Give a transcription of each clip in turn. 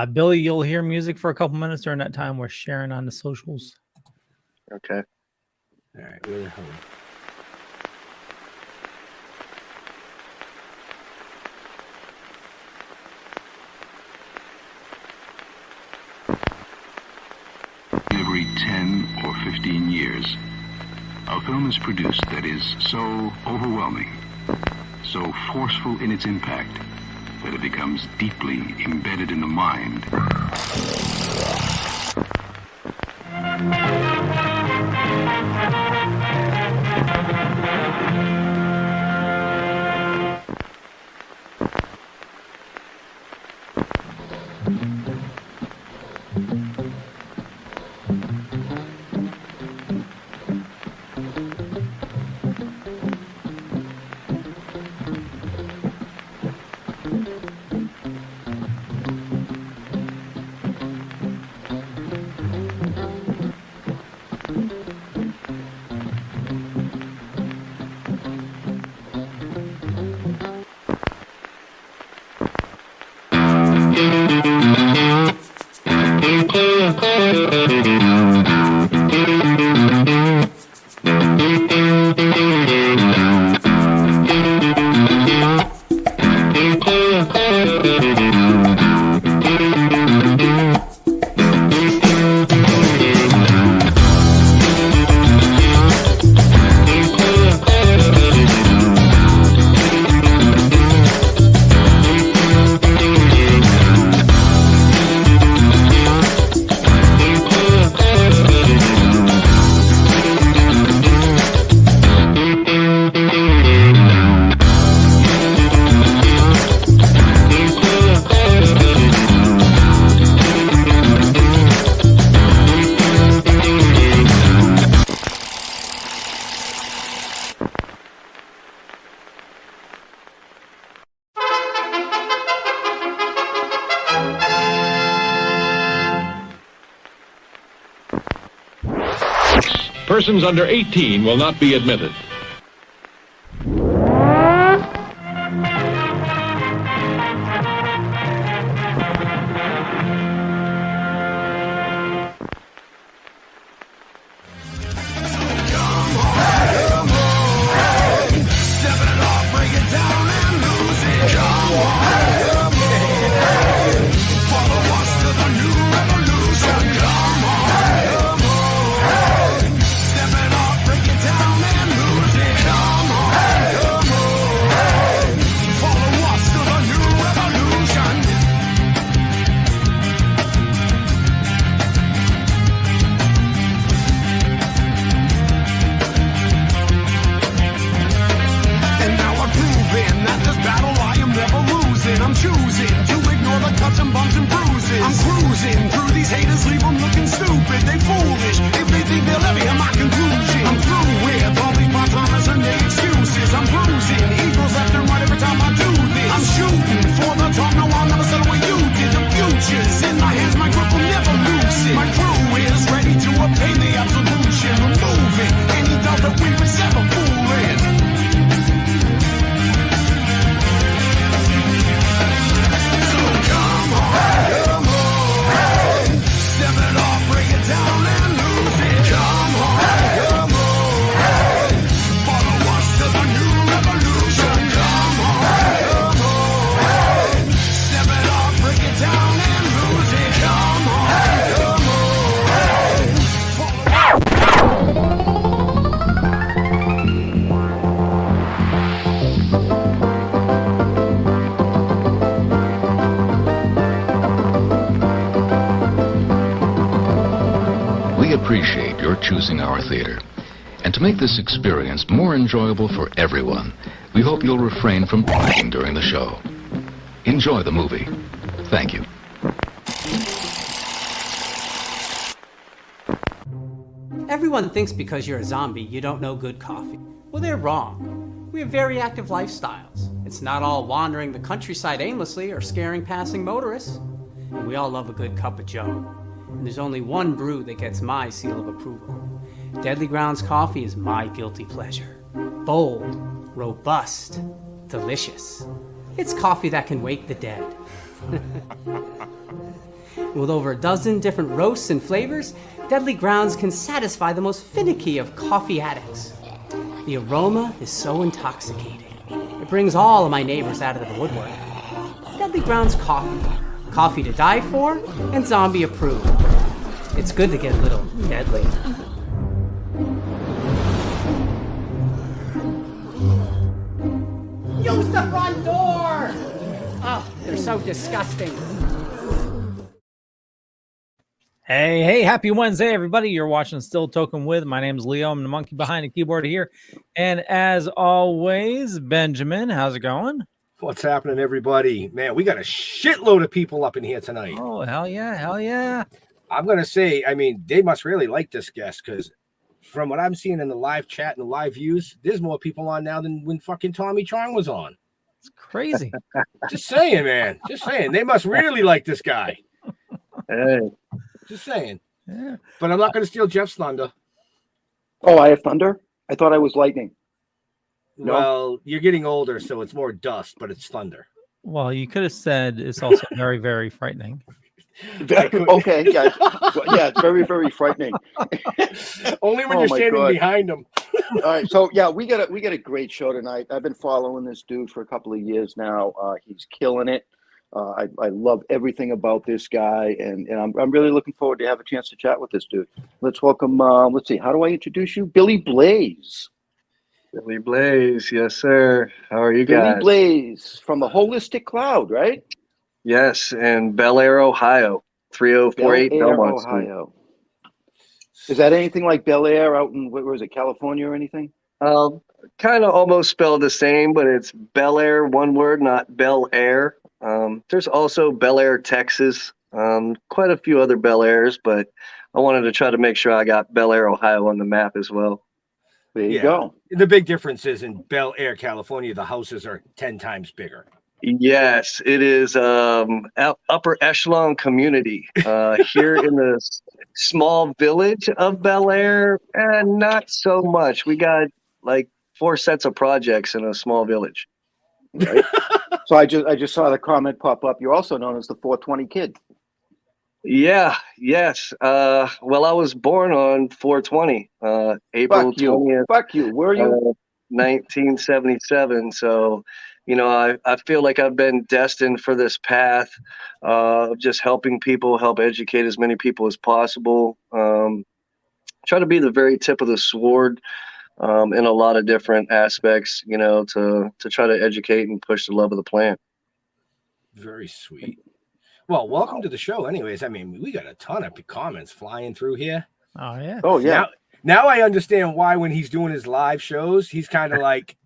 Billy, you'll hear music for a couple minutes during that time. We're sharing on the socials. Okay. All right, we're home. Every 10 or 15 years, a film is produced that is so overwhelming, so forceful in its impact, that it becomes deeply embedded in the mind. Persons under 18 will not be admitted. Appreciate your choosing our theater. And to make this experience more enjoyable for everyone, we hope you'll refrain from talking during the show. Enjoy the movie. Thank you. Everyone thinks because you're a zombie, you don't know good coffee. Well, they're wrong. We have very active lifestyles. It's not all wandering the countryside aimlessly or scaring passing motorists. And we all love a good cup of joe. And there's only one brew that gets my seal of approval. Deadly Grounds coffee is my guilty pleasure. Bold, robust, delicious. It's coffee that can wake the dead. With over a dozen different roasts and flavors, Deadly Grounds can satisfy the most finicky of coffee addicts. The aroma is so intoxicating. It brings all of my neighbors out of the woodwork. Deadly Grounds coffee. Coffee to die for and zombie approved. It's good to get a little deadly. Use the front door! Oh, they're so disgusting. Hey, happy Wednesday, everybody. You're watching Still Toking with. My name's Leo. I'm the monkey behind the keyboard here. And as always, Benjamin, how's it going? What's happening, everybody? Man, we got a shitload of people up in here tonight. Oh, hell yeah. I'm going to say, I mean, they must really like this guest because from what I'm seeing in the live chat and the live views, there's more people on now than when fucking Tommy Chong was on. It's crazy. Just saying, man. Just saying. They must really like this guy. Hey. Just saying. Yeah. But I'm not going to steal Jeff's thunder. Oh, I have thunder? I thought I was lightning. No? Well, you're getting older, so it's more dust, but it's thunder. Well, you could have said it's also very, very frightening. Okay, yeah. Yeah, it's very, very frightening. Only when you're standing behind him. All right, so yeah, we got a great show tonight. I've been following this dude for a couple of years now. He's killing it. I love everything about this guy, and I'm really looking forward to have a chance to chat with this dude. Let's welcome. Let's see, how do I introduce you? Billy Blaize. Billy Blaize, yes, sir. How are you Billy guys? Blaize from the Holistic Cloud, right? Yes, in Bellaire, Ohio, 3048 Bellaire, Belmont Street. Ohio. Is that anything like Bellaire out in, where is it, California or anything? Kind of almost spelled the same, but it's Bellaire, one word, not Bel Air. There's also Bellaire, Texas. Quite a few other Bellairs, but I wanted to try to make sure I got Bellaire, Ohio on the map as well. There you go. The big difference is in Bel Air, California, the houses are 10 times bigger. Yes, it is upper echelon community here in the small village of Bellaire, and not so much. We got like 4 sets of projects in a small village. Right? So I just saw the comment pop up. You're also known as the 420 Kid. Yeah, yes. Well, I was born on 420, April 20th. Fuck you. Where are you? 1977. So, you know, I feel like I've been destined for this path of just helping people, help educate as many people as possible. Try to be the very tip of the sword in a lot of different aspects, you know, to try to educate and push the love of the plant. Very sweet. Well, welcome to the show. Anyways, I mean, we got a ton of comments flying through here. Oh, yeah. Oh, yeah. Now I understand why when he's doing his live shows, he's kind of like.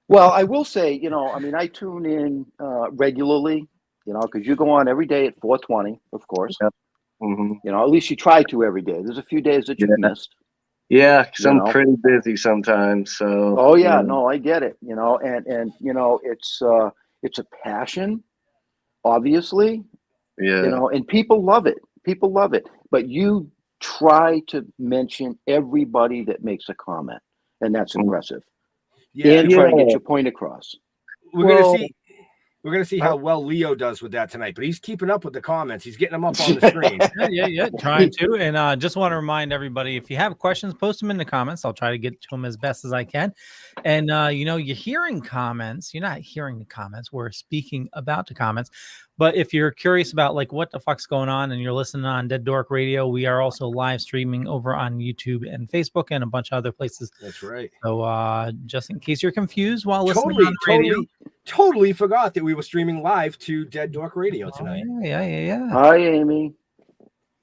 Well, I will say, you know, I mean, I tune in regularly, you know, because you go on every day at 420, of course. Yep. Mm-hmm. You know, at least you try to every day. There's a few days that you've missed. Yeah, because I'm know? pretty busy sometimes. So. Oh, yeah. No, I get it. You know, and you know, it's a passion. Obviously, Yeah, you know, and people love it. People love it. But you try to mention everybody that makes a comment, and that's impressive. Yeah, And try to get your point across. We're gonna see how well Leo does with that tonight. But he's keeping up with the comments. He's getting them up on the screen. Yeah, trying to. And just want to remind everybody, if you have questions, post them in the comments. I'll try to get to them as best as I can. And, you know, you're hearing comments. You're not hearing the comments. We're speaking about the comments. But if you're curious about like what the fuck's going on and you're listening on Dead Dork Radio, we are also live streaming over on YouTube and Facebook and a bunch of other places. That's right. So just in case you're confused while listening on the radio. Totally forgot that we were streaming live to Dead Dork Radio tonight. Oh, yeah. Hi, Amy.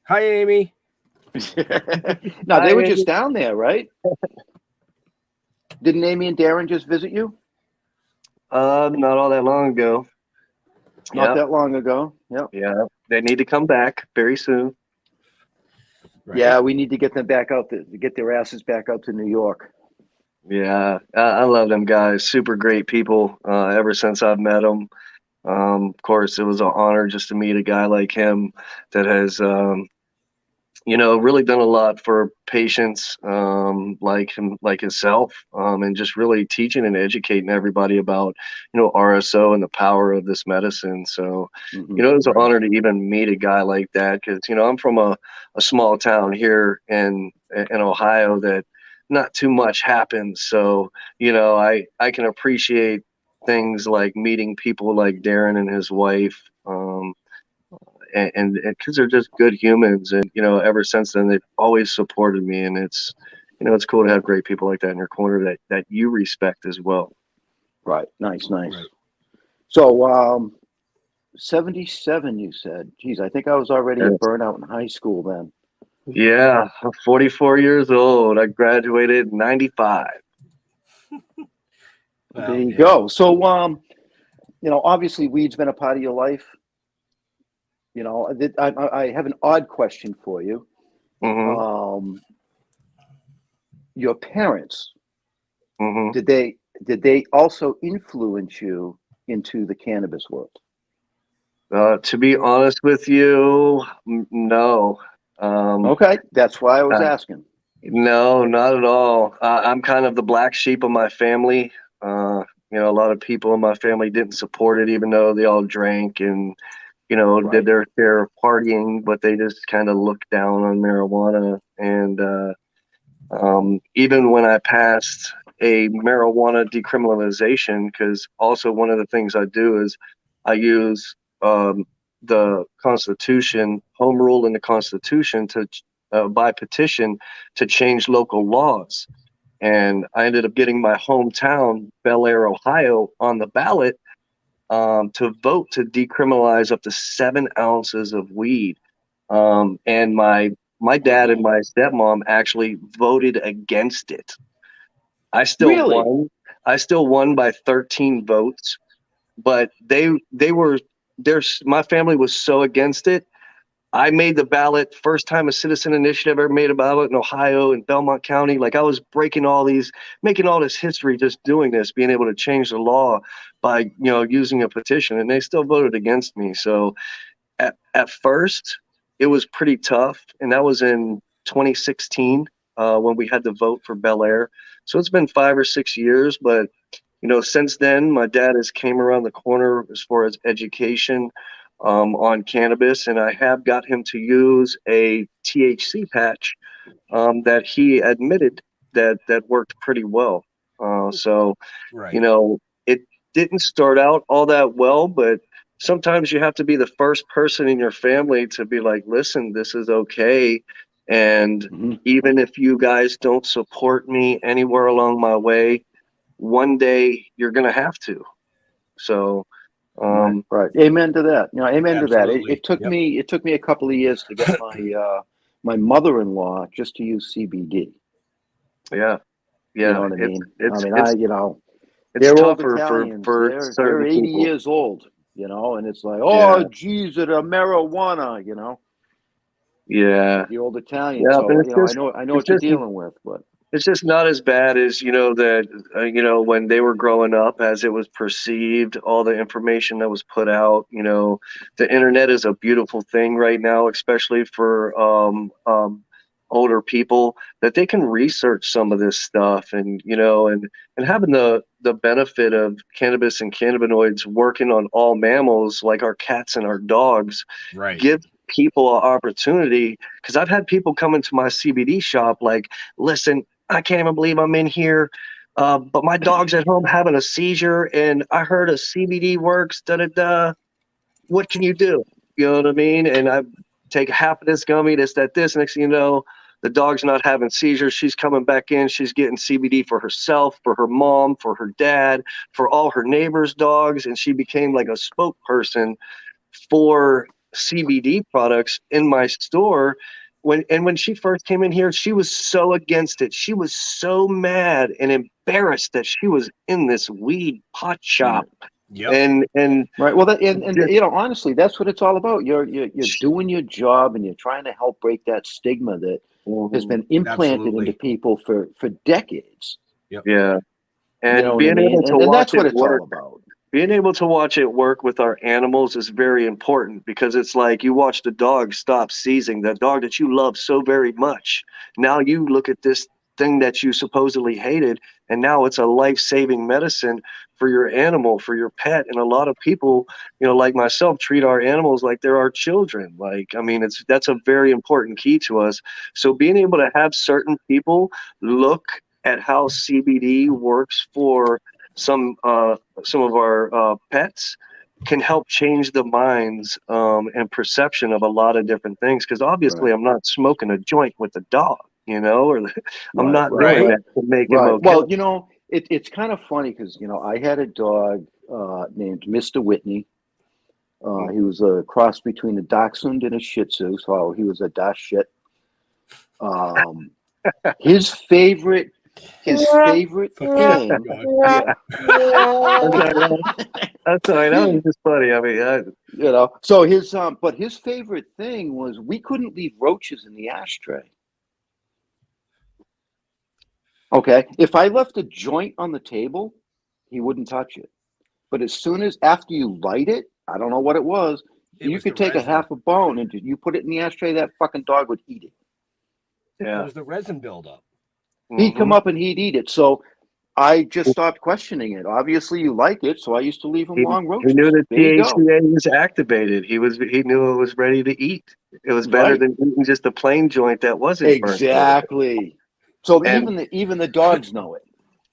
Hi, Amy. No, they were just down there, right? Didn't Amy and Darren just visit you? not all that long ago. Not that long ago. Yep. Yeah, they need to come back very soon. Right. Yeah, we need to get them back out to get their asses back out to New York. Yeah, I love them guys. Super great people. Ever since I've met them, of course, it was an honor just to meet a guy like him that has, really done a lot for patients like himself, and just really teaching and educating everybody about, RSO and the power of this medicine. So, it was an honor to even meet a guy like that, because, I'm from a small town here in Ohio that not too much happens. So, I can appreciate things like meeting people like Darren and his wife, and because they're just good humans, and ever since then they've always supported me, and it's it's cool to have great people like that in your corner that you respect as well. Right. Nice. So 77, you said. Geez, I think I was already a burnout in high school then. Yeah, I'm 44 years old. I graduated in 95. There you go. So obviously weed's been a part of your life. I have an odd question for you. Your parents, did they also influence you into the cannabis world? To be honest with you, no. Okay, that's why I was asking. No, not at all. I'm kind of the black sheep of my family. A lot of people in my family didn't support it, even though they all drank and did their share of partying, but they just kind of looked down on marijuana. And even when I passed a marijuana decriminalization, because also one of the things I do is I use the Constitution, home rule in the Constitution, to by petition to change local laws. And I ended up getting my hometown, Bellaire, Ohio, on the ballot to vote to decriminalize up to 7 ounces of weed. And my dad and my stepmom actually voted against it. I still won. I still won by 13 votes, but my family was so against it. I made the ballot, first time a citizen initiative ever made a ballot in Ohio and Belmont County. Like, I was making all this history, just doing this, being able to change the law by, using a petition, and they still voted against me. So at first it was pretty tough. And that was in 2016 when we had to vote for Bellaire. So it's been 5 or 6 years, but since then, my dad has came around the corner as far as education on cannabis, and I have got him to use a THC patch that he admitted that worked pretty well. It didn't start out all that well, but sometimes you have to be the first person in your family to be like, listen, this is okay. And even if you guys don't support me anywhere along my way, one day you're going to have to. So, right. Amen to that. Amen Absolutely. to that. It took me a couple of years to get my mother-in-law just to use CBD. Yeah. You know what I mean? It's they're tougher old Italians. for they're 80 people. years old, and it's like, geez, it a marijuana, Yeah. the old Italians. Yeah, So, I know what you're dealing with, but it's just not as bad as, that, when they were growing up, as it was perceived, all the information that was put out. The internet is a beautiful thing right now, especially for older people, that they can research some of this stuff, and having the benefit of cannabis and cannabinoids working on all mammals like our cats and our dogs, give people an opportunity. Because I've had people come into my CBD shop like, listen, I can't even believe I'm in here, but my dog's at home having a seizure, and I heard a CBD works, what can you do? You know what I mean? And I take half of this gummy, this, next thing you know, the dog's not having seizures. She's coming back in. She's getting CBD for herself, for her mom, for her dad, for all her neighbors' dogs. And she became like a spokesperson for CBD products in my store. When she first came in here, she was so against it. She was so mad and embarrassed that she was in this weed pot shop. Yep. And right. Well, honestly, that's what it's all about. You're doing your job, and you're trying to help break that stigma that has been implanted into people for decades. Yep. Yeah. And You know being what I mean? able to and watch that's what it it's work. all about. being able to watch it work with our animals is very important, because it's like you watch the dog stop seizing, that dog that you love so very much. Now you look at this thing that you supposedly hated, and now it's a life-saving medicine for your animal, for your pet. And a lot of people, like myself, treat our animals like they're our children. Like, I mean, that's a very important key to us. So being able to have certain people look at how CBD works for some of our pets can help change the minds and perception of a lot of different things. Because obviously, Right. I'm not smoking a joint with a dog, or I'm not Right. doing that to make him Right. okay. Well, it's kind of funny because, I had a dog named Mr. Whitney. He was a cross between a Dachshund and a Shih Tzu, so he was a dash shit. His favorite thing. God. That's all right. That was just funny. I mean, So his favorite thing was we couldn't leave roaches in the ashtray. Okay, if I left a joint on the table, he wouldn't touch it. But as soon as after you light it, I don't know what it was, It you was could the take a resin. half a bone and you put it in the ashtray, that fucking dog would eat it. It yeah. was the resin buildup. He'd come up and he'd eat it. So I just stopped questioning it. Obviously, you like it, so I used to leave him long He roaches. knew the There you go. THCA was activated. He knew it was ready to eat. It was better Right. than eating just a plain joint that wasn't burnt. Exactly. So And even the dogs know it.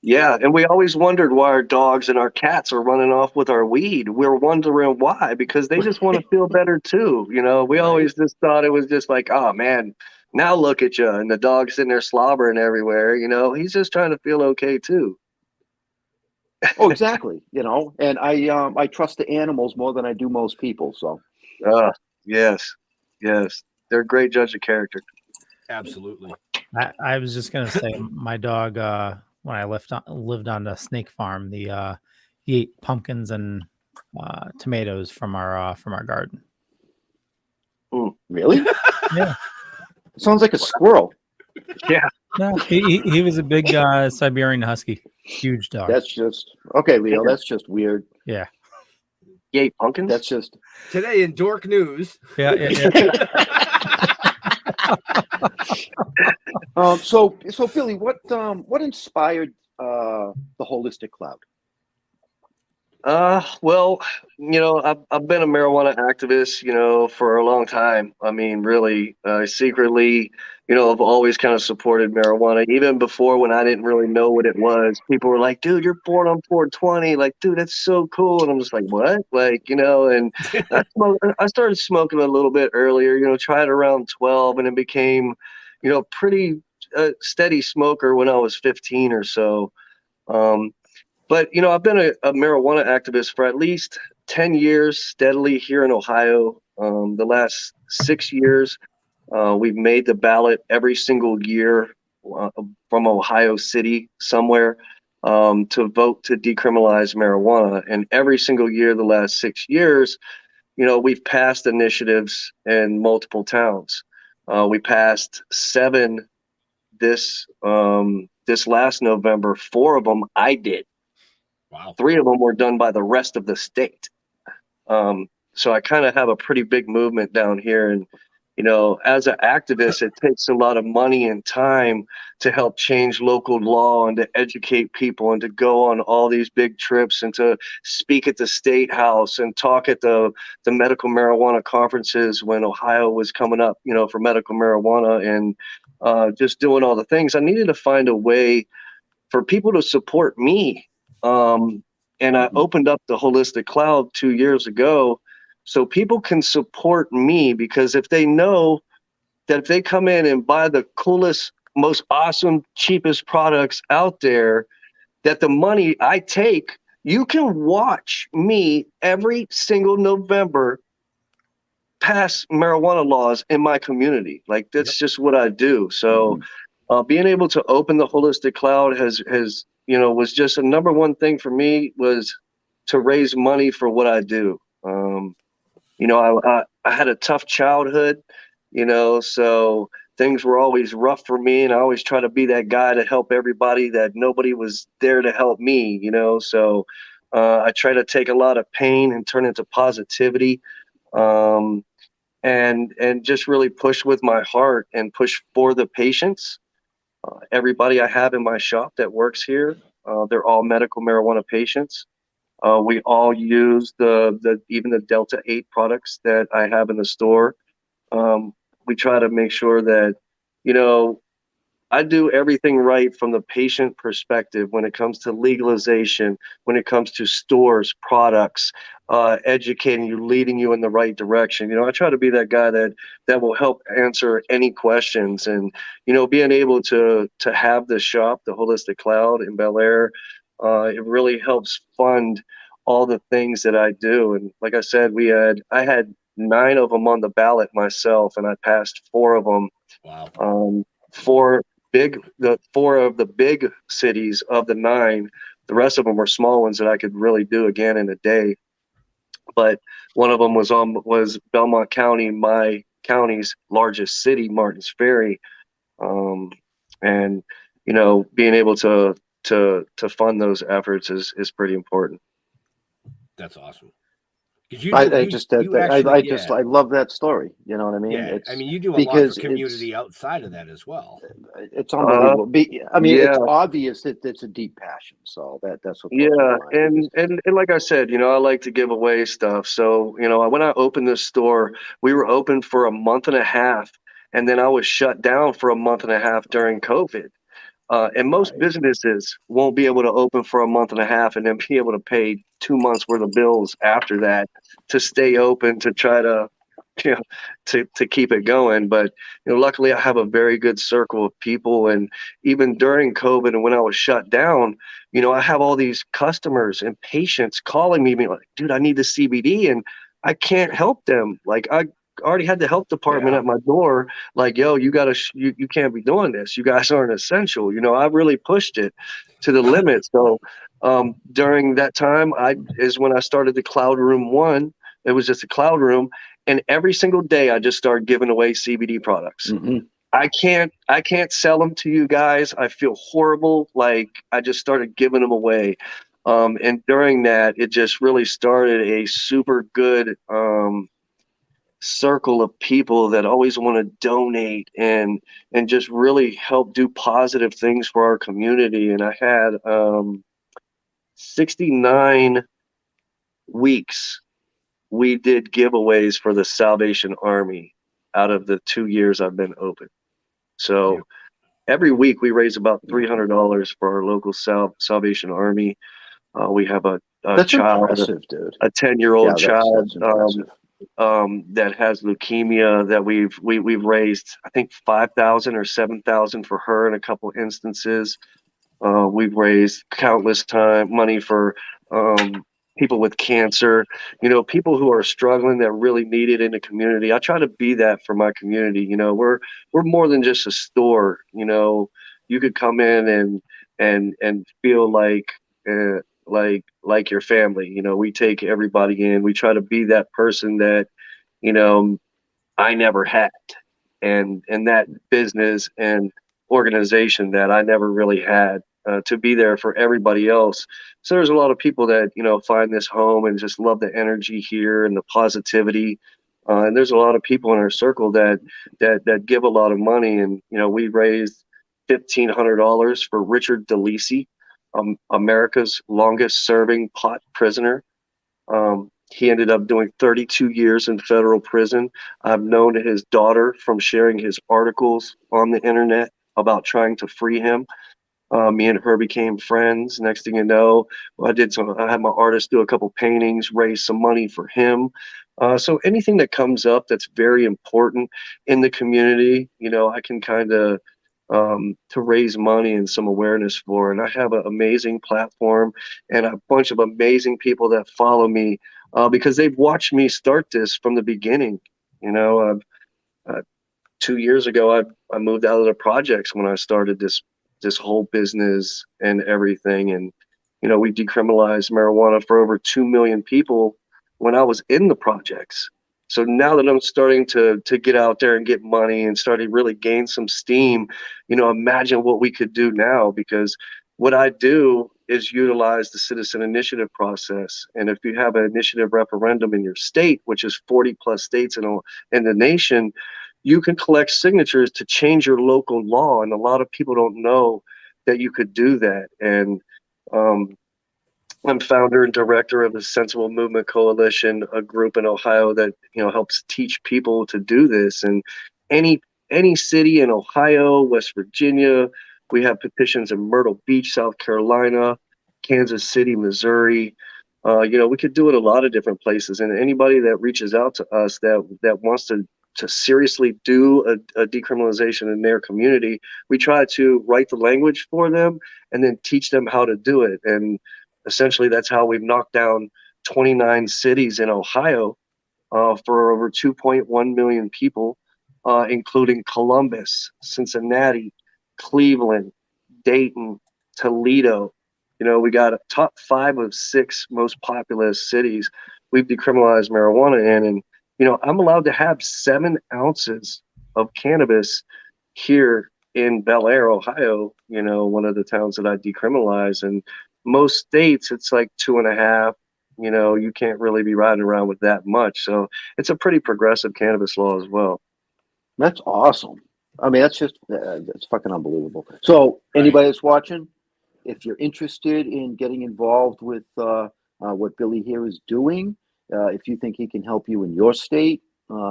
yeah, and we always wondered why our dogs and our cats are running off with our weed. We're wondering why, because they just want to feel better too. We always just thought it was just like, oh man, now look at you, and the dog's sitting there slobbering everywhere. He's just trying to feel okay too. Oh, exactly. And I trust the animals more than I do most people. So Yes, they're a great judge of character. Absolutely. I was just gonna say, my dog, when I lived on the snake farm, he ate pumpkins and tomatoes from our garden. really, Yeah. sounds like a squirrel. Yeah. No, he was a big Siberian Husky, huge dog. That's just okay, Leo. That's just weird. Yeah. He ate pumpkins? That's just Today in Dork News. Yeah. So Billy, what inspired the Holistic Cloud? Well, I've been a marijuana activist, for a long time. I mean, really, secretly, I've always kind of supported marijuana, even before when I didn't really know what it was. People were like, dude, you're born on 420. Like, dude, that's so cool. And I'm just like, what? Like, and I started smoking a little bit earlier, tried around 12, and it became, pretty steady smoker when I was 15 or so. But, I've been a marijuana activist for at least 10 years steadily here in Ohio. The last 6 years, we've made the ballot every single year from Ohio City somewhere to vote to decriminalize marijuana. And every single year, the last 6 years, we've passed initiatives in multiple towns. We passed 7 this last November. 4 of them I did. Wow. 3 of them were done by the rest of the state. So I kind of have a pretty big movement down here. And, as an activist, it takes a lot of money and time to help change local law and to educate people and to go on all these big trips and to speak at the state house and talk at the medical marijuana conferences when Ohio was coming up, for medical marijuana, and just doing all the things. I needed to find a way for people to support me. And I opened up the Holistic Cloud 2 years ago so people can support me, because if they know that if they come in and buy the coolest, most awesome, cheapest products out there, that the money I take, you can watch me every single November pass marijuana laws in my community. Like, that's just what I do. So being able to open the Holistic Cloud has was just a number one thing for me, was to raise money for what I do. I had a tough childhood, so things were always rough for me, and I always try to be that guy to help everybody that nobody was there to help me, so I try to take a lot of pain and turn it into positivity, and just really push with my heart and push for the patients. Everybody I have in my shop that works here, they're all medical marijuana patients. We all use even the Delta 8 products that I have in the store. We try to make sure that, you know, I do everything right from the patient perspective when it comes to legalization, when it comes to stores, products, educating you, leading you in the right direction. You know, I try to be that guy that will help answer any questions. And, you know, being able to have the shop, the Holistic Cloud in Bellaire, it really helps fund all the things that I do. And like I said, I had 9 of them on the ballot myself, and I passed 4 of them. Wow. The 4 of the big cities of the 9, the rest of them were small ones that I could really do again in a day. But one of them was Belmont County, my county's largest city, Martins Ferry. And, you know, being able to fund those efforts is pretty important. That's awesome. I love that story. You know what I mean? Yeah, It's, I mean, you do a lot because for community outside of that as well. it's unbelievable. I mean, yeah. it's obvious that it's a deep passion. So that's what. Yeah, and like I said, you know, I like to give away stuff. So, you know, when I opened this store, we were open for a month and a half, and then I was shut down for a month and a half during COVID. And most businesses won't be able to open for a month and a half and then be able to pay 2 months worth of bills after that to stay open, to try to, you know, to keep it going. But, you know, luckily I have a very good circle of people. And even during COVID and when I was shut down, you know, I have all these customers and patients calling me being like, dude, I need the CBD and I can't help them. Like, I already had the health department at my door, like, yo, you gotta, you can't be doing this. You guys aren't essential. You know, I really pushed it to the limit. So during that time, is when I started the Cloud Room 1. It was just a cloud room, and every single day I just started giving away CBD products. Mm-hmm. I can't sell them to you guys. I feel horrible. Like, I just started giving them away. And during that, it just really started a super good circle of people that always want to donate and just really help do positive things for our community. And I had 69 weeks we did giveaways for the Salvation Army out of the 2 years I've been open. So every week we raise about $300 for our local Salvation Army. We have a child, impressive, dude. a 10-year-old child that has leukemia that we've raised, I think 5,000 or 7,000 for her in a couple instances. We've raised countless money for people with cancer, you know, people who are struggling that really need it in the community. I try to be that for my community. You know, we're more than just a store. You know, you could come in and feel like your family. You know, we take everybody in. We try to be that person that, you know, I never had, and that business and organization that I never really had, to be there for everybody else. So there's a lot of people that, you know, find this home and just love the energy here and the positivity. And there's a lot of people in our circle that give a lot of money. And, you know, we raised $1,500 for Richard DeLisi, America's longest serving pot prisoner. He ended up doing 32 years in federal prison. I've known his daughter from sharing his articles on the internet about trying to free him. Me and her became friends. Next thing you know, I had my artist do a couple paintings, raise some money for him. So anything that comes up that's very important in the community, you know, I can kind of to raise money and some awareness for. And I have an amazing platform and a bunch of amazing people that follow me because they've watched me start this from the beginning. You know, 2 years ago, I moved out of the projects when I started this whole business and everything. And, you know, we decriminalized marijuana for over 2 million people when I was in the projects. So now that I'm starting to get out there and get money and starting to really gain some steam, you know, imagine what we could do now, because what I do is utilize the citizen initiative process. And if you have an initiative referendum in your state, which is 40 plus states in the nation, you can collect signatures to change your local law. And a lot of people don't know that you could do that. And I'm founder and director of the Sensible Movement Coalition, a group in Ohio that, helps teach people to do this. And any city in Ohio, West Virginia, we have petitions in Myrtle Beach, South Carolina, Kansas City, Missouri. We could do it a lot of different places. And anybody that reaches out to us that wants to seriously do a decriminalization in their community, we try to write the language for them and then teach them how to do it. And essentially, that's how we've knocked down 29 cities in Ohio for over 2.1 million people, including Columbus, Cincinnati, Cleveland, Dayton, Toledo. We got a top 5 of 6 most populous cities we've decriminalized marijuana in. And, I'm allowed to have 7 ounces of cannabis here in Bellaire, Ohio, one of the towns that I decriminalize. And most states, it's like 2.5. You can't really be riding around with that much. So it's a pretty progressive cannabis law as well. That's awesome. I mean, that's fucking unbelievable. So anybody that's watching, if you're interested in getting involved with what Billy here is doing, if you think he can help you in your state,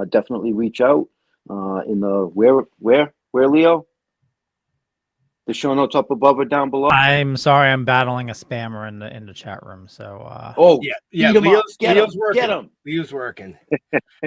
definitely reach out. In the where Leo? The show notes up above or down below. I'm sorry, I'm battling a spammer in the chat room. So yeah, Leo's working. Get him. Leo's working.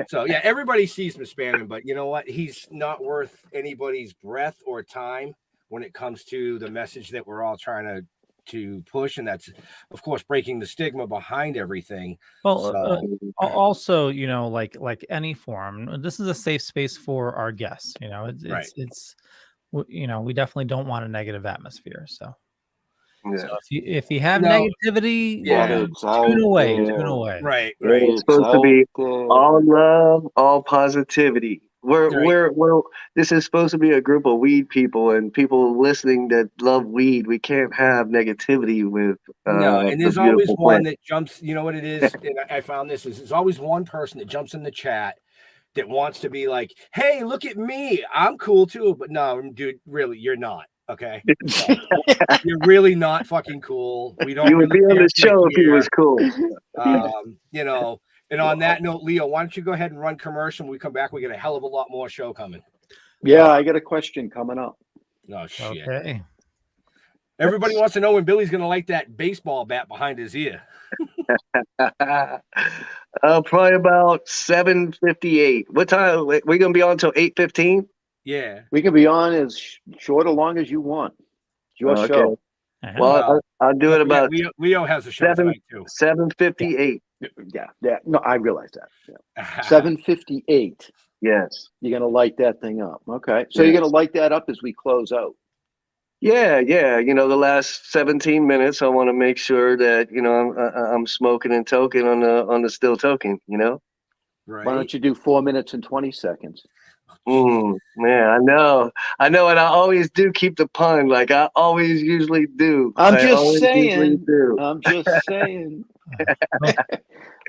So yeah, everybody sees him spamming, but you know what? He's not worth anybody's breath or time when it comes to the message that we're all trying to push, and that's of course breaking the stigma behind everything. Well, also, like any forum, this is a safe space for our guests. It's we definitely don't want a negative atmosphere. So, so if you have negativity, tune away. Right. It's supposed to be all love, all positivity. We're this is supposed to be a group of weed people and people listening that love weed. We can't have negativity with and there's always one that jumps. You know what it is? And I found this is there's always one person that jumps in the chat that wants to be like, hey, look at me, I'm cool too. But no, dude, really, you're not. Okay, you're really not fucking cool. We don't. You would be on the show if he was cool. And on that note, Leo, why don't you go ahead and run commercial? When we come back, we get a hell of a lot more show coming. Yeah, I got a question coming up. Oh shit! Okay. Everybody wants to know when Billy's going to light that baseball bat behind his ear. Probably about 7:58. What time? We're going to be on until 8:15? Yeah. We can be on as short or long as you want. It's your show. Well, I'll do it about Leo has a show tonight too. 7:58. Yeah. No, I realize that. Yeah. 7:58. Yes. You're going to light that thing up. Okay. So you're going to light that up as we close out. Yeah. The last 17 minutes, I want to make sure that I'm smoking and toking on the Still Toking. Right. Why don't you do 4 minutes and 20 seconds? Man, I know, and I always do keep the pun, like I always usually do. I'm just saying.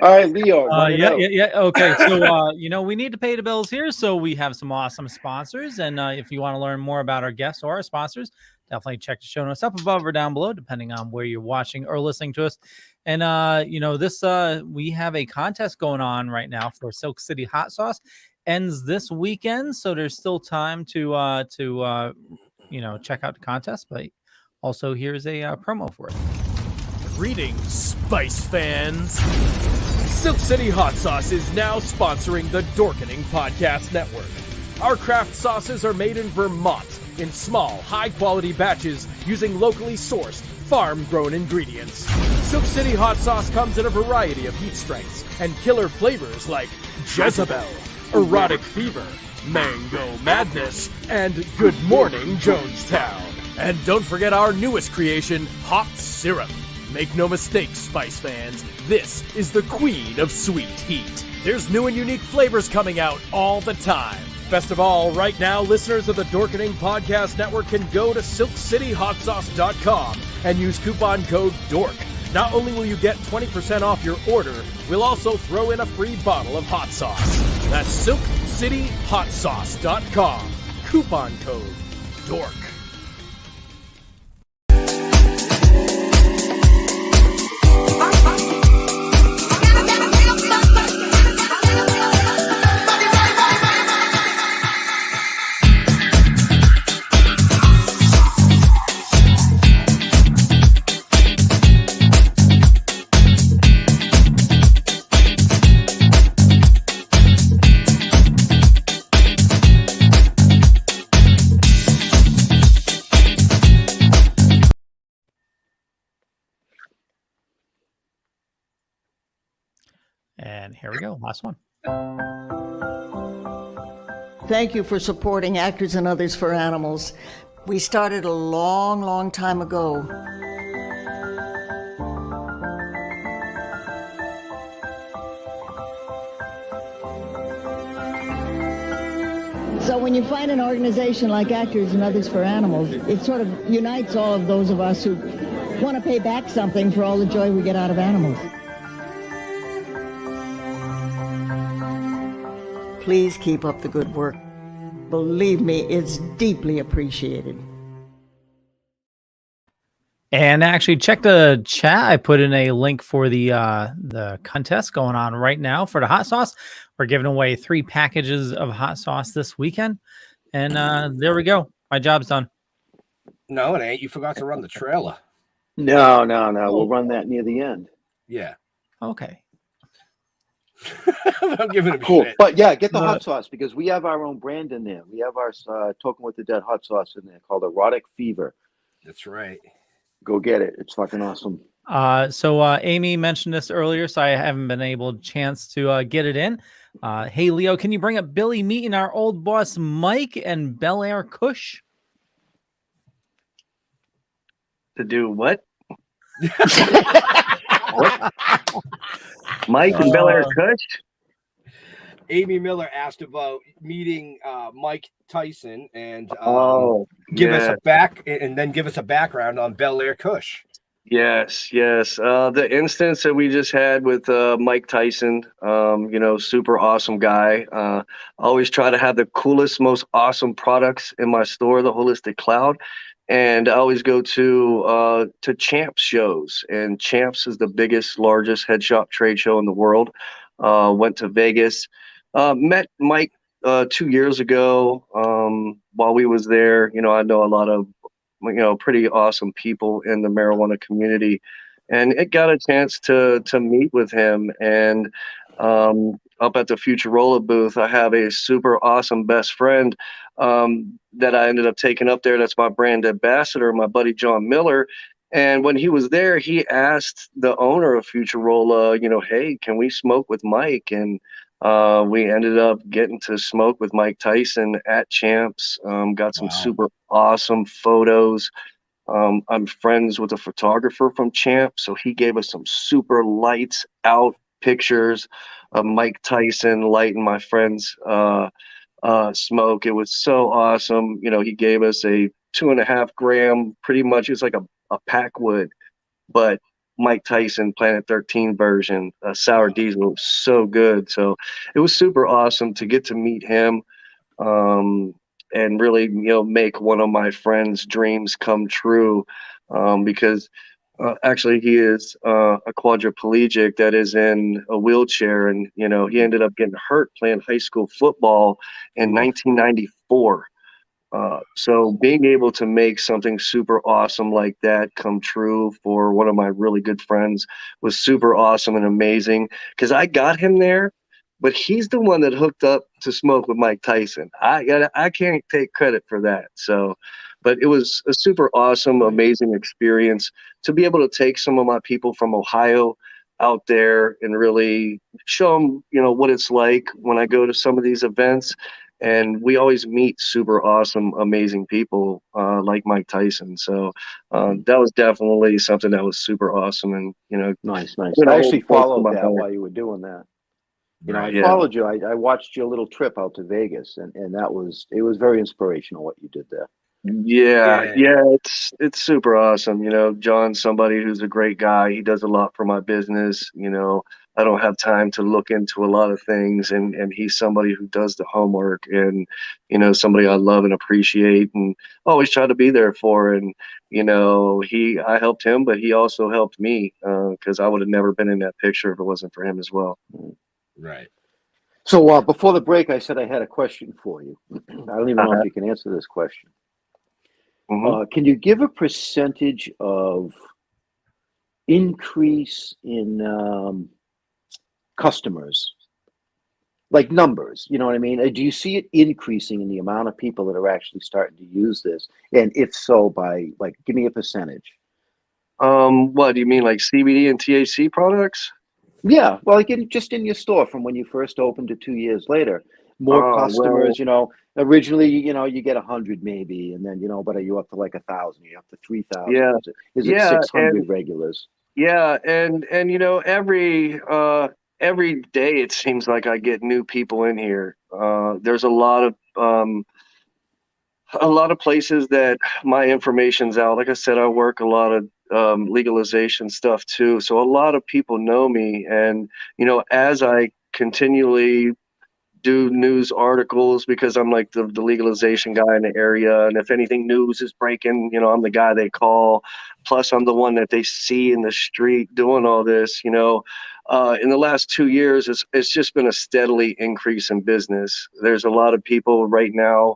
All right, Leo. Okay, so we need to pay the bills here, so we have some awesome sponsors, and if you want to learn more about our guests or our sponsors, definitely check the show notes up above or down below, depending on where you're watching or listening to us. And we have a contest going on right now for Silk City Hot Sauce. Ends this weekend, so there's still time to check out the contest. But also, here's a promo for it. Greetings, Spice fans. Silk City Hot Sauce is now sponsoring the Dorkening Podcast Network. Our craft sauces are made in Vermont in small, high-quality batches using locally sourced, farm-grown ingredients. Silk City Hot Sauce comes in a variety of heat strengths and killer flavors like Jezebel, Erotic Fever, Mango Madness, and Good Morning Jonestown. And don't forget our newest creation, Hot Syrup. Make no mistake, Spice fans, this is the queen of sweet heat. There's new and unique flavors coming out all the time. Best of all, right now, listeners of the Dorkening Podcast Network can go to silkcityhotsauce.com and use coupon code DORK. Not only will you get 20% off your order, we'll also throw in a free bottle of hot sauce. That's silkcityhotsauce.com. Coupon code DORK. And here we go, last one. Thank you for supporting Actors and Others for Animals. We started a long, long time ago. So when you find an organization like Actors and Others for Animals, it sort of unites all of those of us who want to pay back something for all the joy we get out of animals. Please keep up the good work. Believe me, it's deeply appreciated. And actually, check the chat. I put in a link for the contest going on right now for the hot sauce. We're giving away 3 packages of hot sauce this weekend. And there we go. My job's done. No, it ain't. You forgot to run the trailer. No. We'll run that near the end. Yeah. Okay. I'm giving him Cool. shit. But yeah, get the hot sauce because we have our own brand in there. We have our Token with the Dead hot sauce in there called Erotic Fever. That's right. Go get it. It's fucking awesome. So Amy mentioned this earlier, so I haven't been able chance to get it in. Hey, Leo, can you bring up Billy meeting our old boss Mike and Bellaire Kush? To do what? What? Mike and Bellaire Kush? Amy Miller asked about meeting Mike Tyson and give us a background on Bellaire Kush. Yes. The instance that we just had with Mike Tyson, super awesome guy. Always try to have the coolest, most awesome products in my store, the Holistic Cloud. And I always go to Champs shows, and Champs is the biggest, largest head shop trade show in the world. Went to Vegas, met Mike 2 years ago while we was there. I know a lot of pretty awesome people in the marijuana community, and it got a chance to meet with him. And up at the Futurola booth, I have a super awesome best friend that I ended up taking up there. That's my brand ambassador, my buddy John Miller. And when he was there, he asked the owner of Futurola, hey, can we smoke with Mike? And we ended up getting to smoke with Mike Tyson at Champs. Got some super awesome photos. I'm friends with a photographer from Champs, so he gave us some super lights out pictures of Mike Tyson lighting my friend's smoke. It was so awesome. He gave us a 2.5 gram, pretty much it's like a packwood, but Mike Tyson Planet 13 version, sour diesel. Was so good. So it was super awesome to get to meet him and really, make one of my friend's dreams come true because actually he is a quadriplegic that is in a wheelchair, and he ended up getting hurt playing high school football in 1994. So being able to make something super awesome like that come true for one of my really good friends was super awesome and amazing, because I got him there, but he's the one that hooked up to smoke with Mike Tyson. I can't take credit for that. So, but it was a super awesome, amazing experience to be able to take some of my people from Ohio out there and really show them, what it's like when I go to some of these events. And we always meet super awesome, amazing people like Mike Tyson. So that was definitely something that was super awesome. And, nice. I actually followed that while you were doing that. You know, I Yeah. followed you. I watched your little trip out to Vegas, and it was very inspirational what you did there. Yeah, it's super awesome. You know, John's somebody who's a great guy. He does a lot for my business. You know, I don't have time to look into a lot of things, and he's somebody who does the homework, and you know, somebody I love and appreciate, and always try to be there for. And you know, I helped him, but he also helped me because I would have never been in that picture if it wasn't for him as well. Right. So before the break, I said I had a question for you. I don't even know if you can answer this question. Can you give a percentage of increase in customers, like numbers? You know what I mean? Do you see it increasing in the amount of people that are actually starting to use this? And if so, by like, give me a percentage. What do you mean, like CBD and THC products? Yeah, well, like just in your store from when you first opened to 2 years later. More customers, Well, you know, originally, you know, you get 100 maybe, and then, you know, but are you up to like 1,000? You're up to 3,000? yeah, Is it 600 regulars? yeah, and you know, every day it seems like I get new people in here. There's a lot of places that my information's out. Like I said, I work a lot of legalization stuff too, so a lot of people know me. And you know, as I continually do news articles, because I'm like the legalization guy in the area, and if anything news is breaking, you know, I'm the guy they call. Plus I'm the one that they see in the street doing all this. You know, in the last 2 years it's just been a steadily increase in business. There's a lot of people right now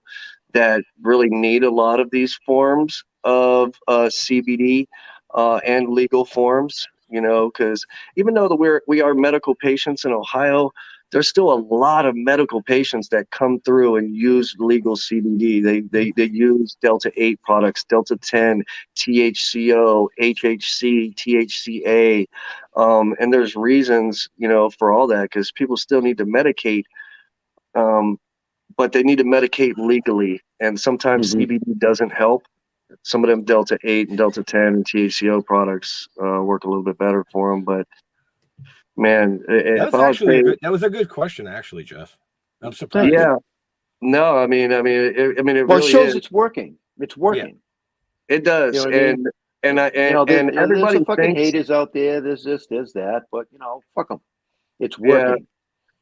that really need a lot of these forms of CBD and legal forms, you know, because even though we are medical patients in Ohio, there's still a lot of medical patients that come through and use legal CBD. They use Delta 8 products, Delta 10, THCO, HHC, THCA, and there's reasons, you know, for all that, because people still need to medicate, but they need to medicate legally, and sometimes CBD doesn't help. Some of them Delta 8 and Delta 10 and THCO products work a little bit better for them, but man, that was a good question, actually, Jeff. I'm surprised. Yeah, no, I mean, it Well, really it shows is. it's working. It's working. Yeah. It does, you know what I mean? and there's everybody some fucking thinks, haters out there. There's this, there's that, but you know, fuck them. It's working.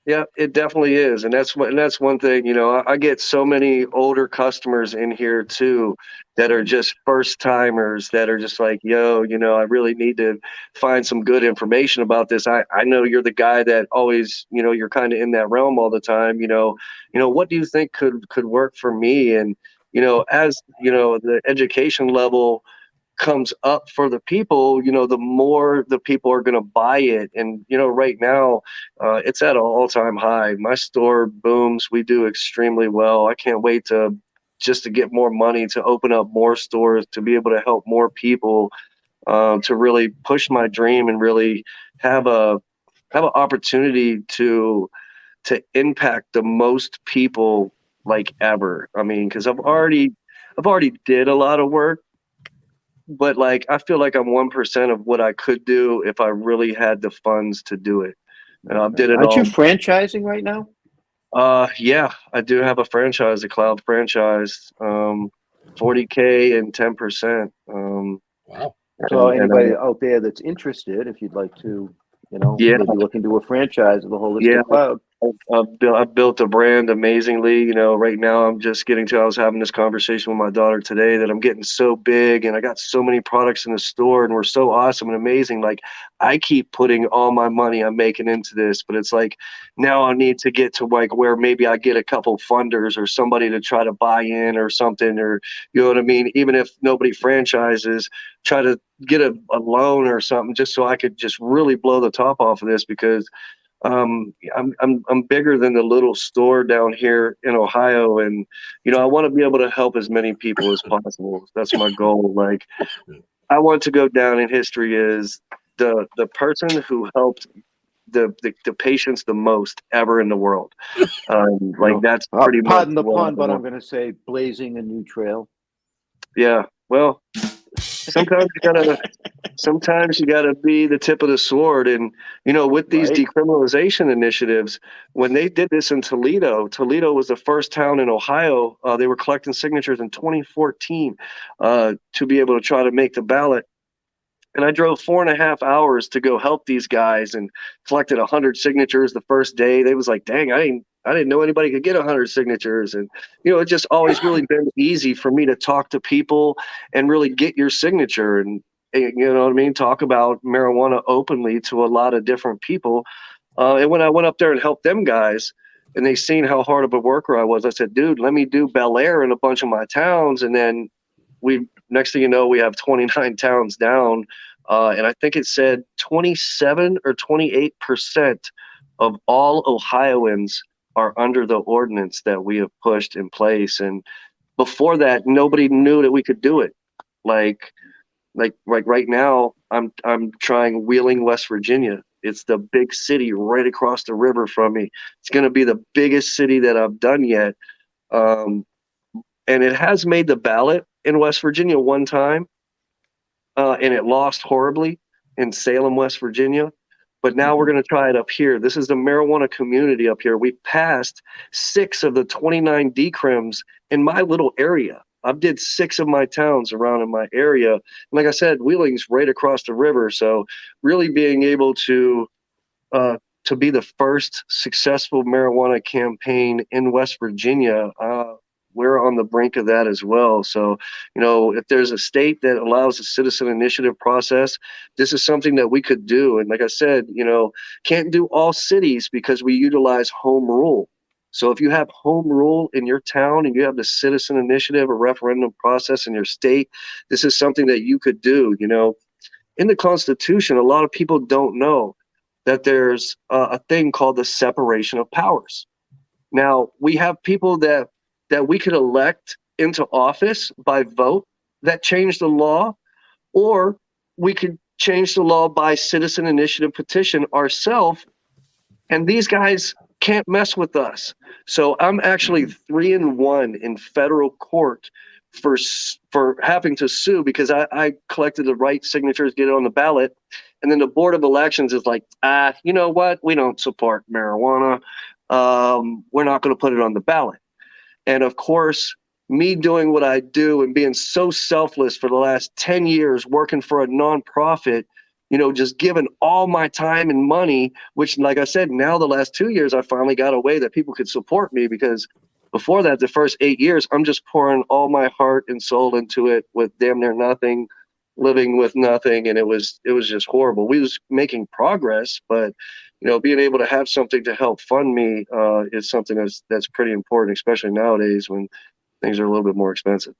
Yeah, it definitely is, and that's one thing. You know, I get so many older customers in here too that are just first timers that are just like, yo, you know, I really need to find some good information about this. I know you're the guy that always, you know, you're kind of in that realm all the time. You know, what do you think could work for me? And you know, as you know, the education level comes up for the people, you know, the more the people are going to buy it. And you know, right now it's at an all-time high. My store booms. We do extremely well. I can't wait to get more money, to open up more stores, to be able to help more people, to really push my dream and really have an opportunity to impact the most people like ever. I mean, because I've already did a lot of work, but like I feel like I'm 1% of what I could do if I really had the funds to do it. And I did it Aren't all. you franchising right now? Yeah, I do have a franchise, a cloud franchise, 40K and 10%. Wow. So anybody out there that's interested, if you'd like to, you know, maybe look into a franchise of the Holistic Cloud. I've built a brand amazingly. You know, right now I was having this conversation with my daughter today that I'm getting so big and I got so many products in the store and we're so awesome and amazing. Like I keep putting all my money I'm making into this, but it's like now I need to get to like where maybe I get a couple funders or somebody to try to buy in or something, or you know what I mean? Even if nobody franchises, try to get a loan or something just so I could just really blow the top off of this, because I'm bigger than the little store down here in Ohio, and you know I want to be able to help as many people as possible. That's my goal. Like I want to go down in history as the person who helped the patients the most ever in the world. Like that's pretty much. Pardon the pun, but I'm going to say blazing a new trail. Yeah. Well, sometimes you gotta be the tip of the sword. And with these decriminalization initiatives, when they did this in Toledo was the first town in Ohio. They were collecting signatures in 2014 to be able to try to make the ballot. And I drove 4.5 hours to go help these guys and collected 100 signatures the first day. They was like, dang, I didn't know anybody could get 100 signatures. And, it's just always really been easy for me to talk to people and really get your signature. And, you know what I mean? Talk about marijuana openly to a lot of different people. And when I went up there and helped them guys and they seen how hard of a worker I was, I said, dude, let me do Bellaire in a bunch of my towns. And then next thing you know, we have 29 towns down. And I think it said 27 or 28% of all Ohioans are under the ordinance that we have pushed in place. And before that, nobody knew that we could do it. Like right now, I'm trying Wheeling, West Virginia. It's the big city right across the river from me. It's going to be the biggest city that I've done yet. And it has made the ballot in West Virginia one time, and it lost horribly in Salem, West Virginia. But now we're going to try it up here. This is the marijuana community up here. We passed 6 of the 29 decrims in my little area. I did 6 of my towns around in my area. And like I said, Wheeling's right across the river. So really being able to be the first successful marijuana campaign in West Virginia, we're on the brink of that as well. So, if there's a state that allows a citizen initiative process, this is something that we could do. And like I said, can't do all cities because we utilize home rule. So if you have home rule in your town and you have the citizen initiative or referendum process in your state, this is something that you could do. In the Constitution, a lot of people don't know that there's a thing called the separation of powers. Now, we have people that we could elect into office by vote that change the law, or we could change the law by citizen initiative petition ourselves, and these guys can't mess with us. So I'm actually 3-1 in federal court for having to sue because I collected the right signatures, get it on the ballot, and then the Board of Elections is like, you know what? We don't support marijuana. We're not going to put it on the ballot. And of course, me doing what I do and being so selfless for the last 10 years, working for a nonprofit, just giving all my time and money, which, like I said, now the last 2 years, I finally got a way that people could support me, because before that, the first 8 years, I'm just pouring all my heart and soul into it with damn near nothing, living with nothing. And it was just horrible. We was making progress, but being able to have something to help fund me is something that's pretty important, especially nowadays when things are a little bit more expensive.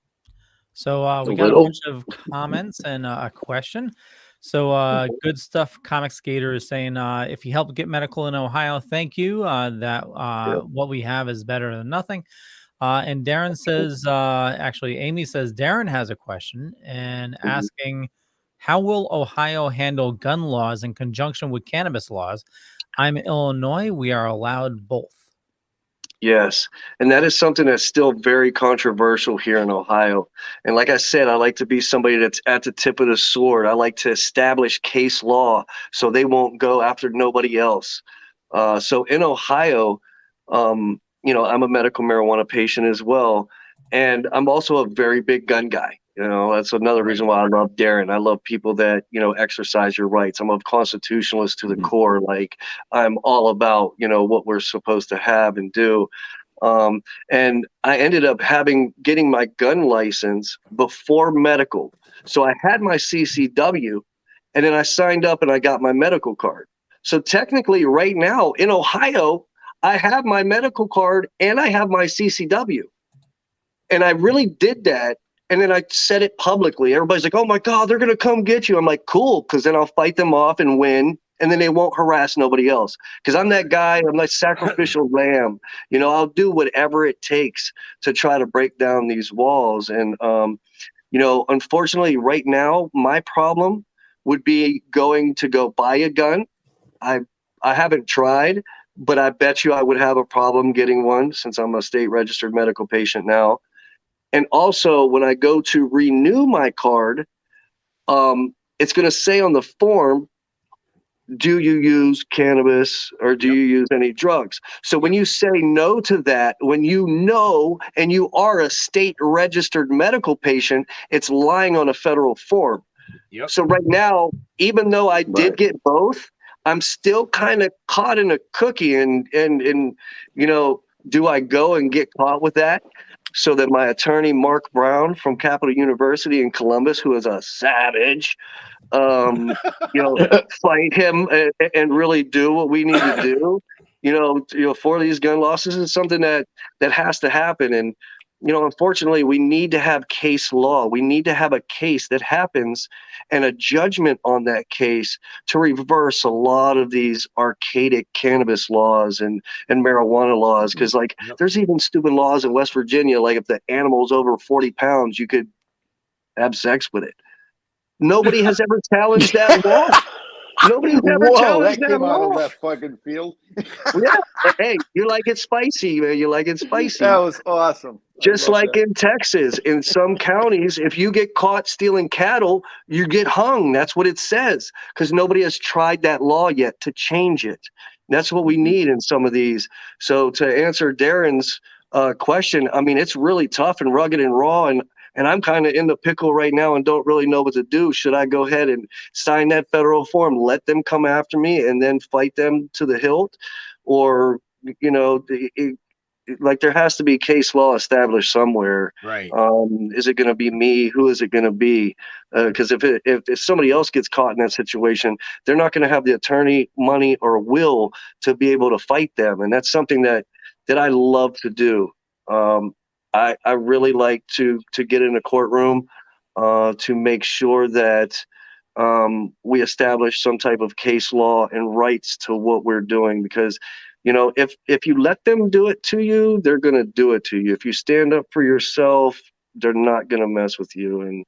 So we got a bunch of comments and a question. So Good Stuff Comic Skater is saying, if you help get medical in Ohio, thank you. What we have is better than nothing. And Darren says, Amy says, Darren has a question and asking, how will Ohio handle gun laws in conjunction with cannabis laws? I'm in Illinois. We are allowed both. Yes. And that is something that's still very controversial here in Ohio. And like I said, I like to be somebody that's at the tip of the sword. I like to establish case law so they won't go after nobody else. So in Ohio, I'm a medical marijuana patient as well. And I'm also a very big gun guy. That's another reason why I love Darren. I love people that, exercise your rights. I'm a constitutionalist to the core. Like, I'm all about, what we're supposed to have and do. And I ended up getting my gun license before medical. So I had my CCW, and then I signed up and I got my medical card. So technically right now in Ohio, I have my medical card and I have my CCW. And I really did that. And then I said it publicly. Everybody's like, oh my God, they're going to come get you. I'm like, cool. Cause then I'll fight them off and win. And then they won't harass nobody else. Cause I'm that guy. I'm like sacrificial lamb. I'll do whatever it takes to try to break down these walls. And, unfortunately right now, my problem would be going to go buy a gun. I haven't tried, but I bet you I would have a problem getting one since I'm a state registered medical patient now. And also, when I go to renew my card, it's going to say on the form, do you use cannabis or do you use any drugs? So when you say no to that, when you know and you are a state registered medical patient, it's lying on a federal form. So right now, even though I did get both, I'm still kind of caught in a cookie and you know, do I go and get caught with that so that my attorney, Mark Brown from Capital University in Columbus, who is a savage, you know, fight him and really do what we need to do, you know, for these gun losses is something that has to happen. And, you know, unfortunately, we need to have case law. We need to have a case that happens and a judgment on that case to reverse a lot of these archaic cannabis laws and marijuana laws. Because, like, there's even stupid laws in West Virginia, like if the animal's over 40 pounds, you could have sex with it. Nobody has ever challenged that law. Nobody's ever challenged that came law. out of that fucking field. Yeah. Hey, you like it spicy, man. You like it spicy. That was awesome. Just like in Texas, in some counties, if you get caught stealing cattle, you get hung. That's what it says, because nobody has tried that law yet to change it. And that's what we need in some of these. So to answer Darren's question, I mean, it's really tough and rugged and raw, and I'm kind of in the pickle right now and don't really know what to do. Should I go ahead and sign that federal form, let them come after me, and then fight them to the hilt? Or, you know, like there has to be case law established somewhere. Right. Is it going to be me? Who is it going to be? Because if somebody else gets caught in that situation, they're not going to have the attorney, money, or will to be able to fight them. And that's something that I love to do. I really like to get in a courtroom to make sure that we establish some type of case law and rights to what we're doing, because, you know, if you let them do it to you, they're going to do it to you. If you stand up for yourself, they're not going to mess with you. And,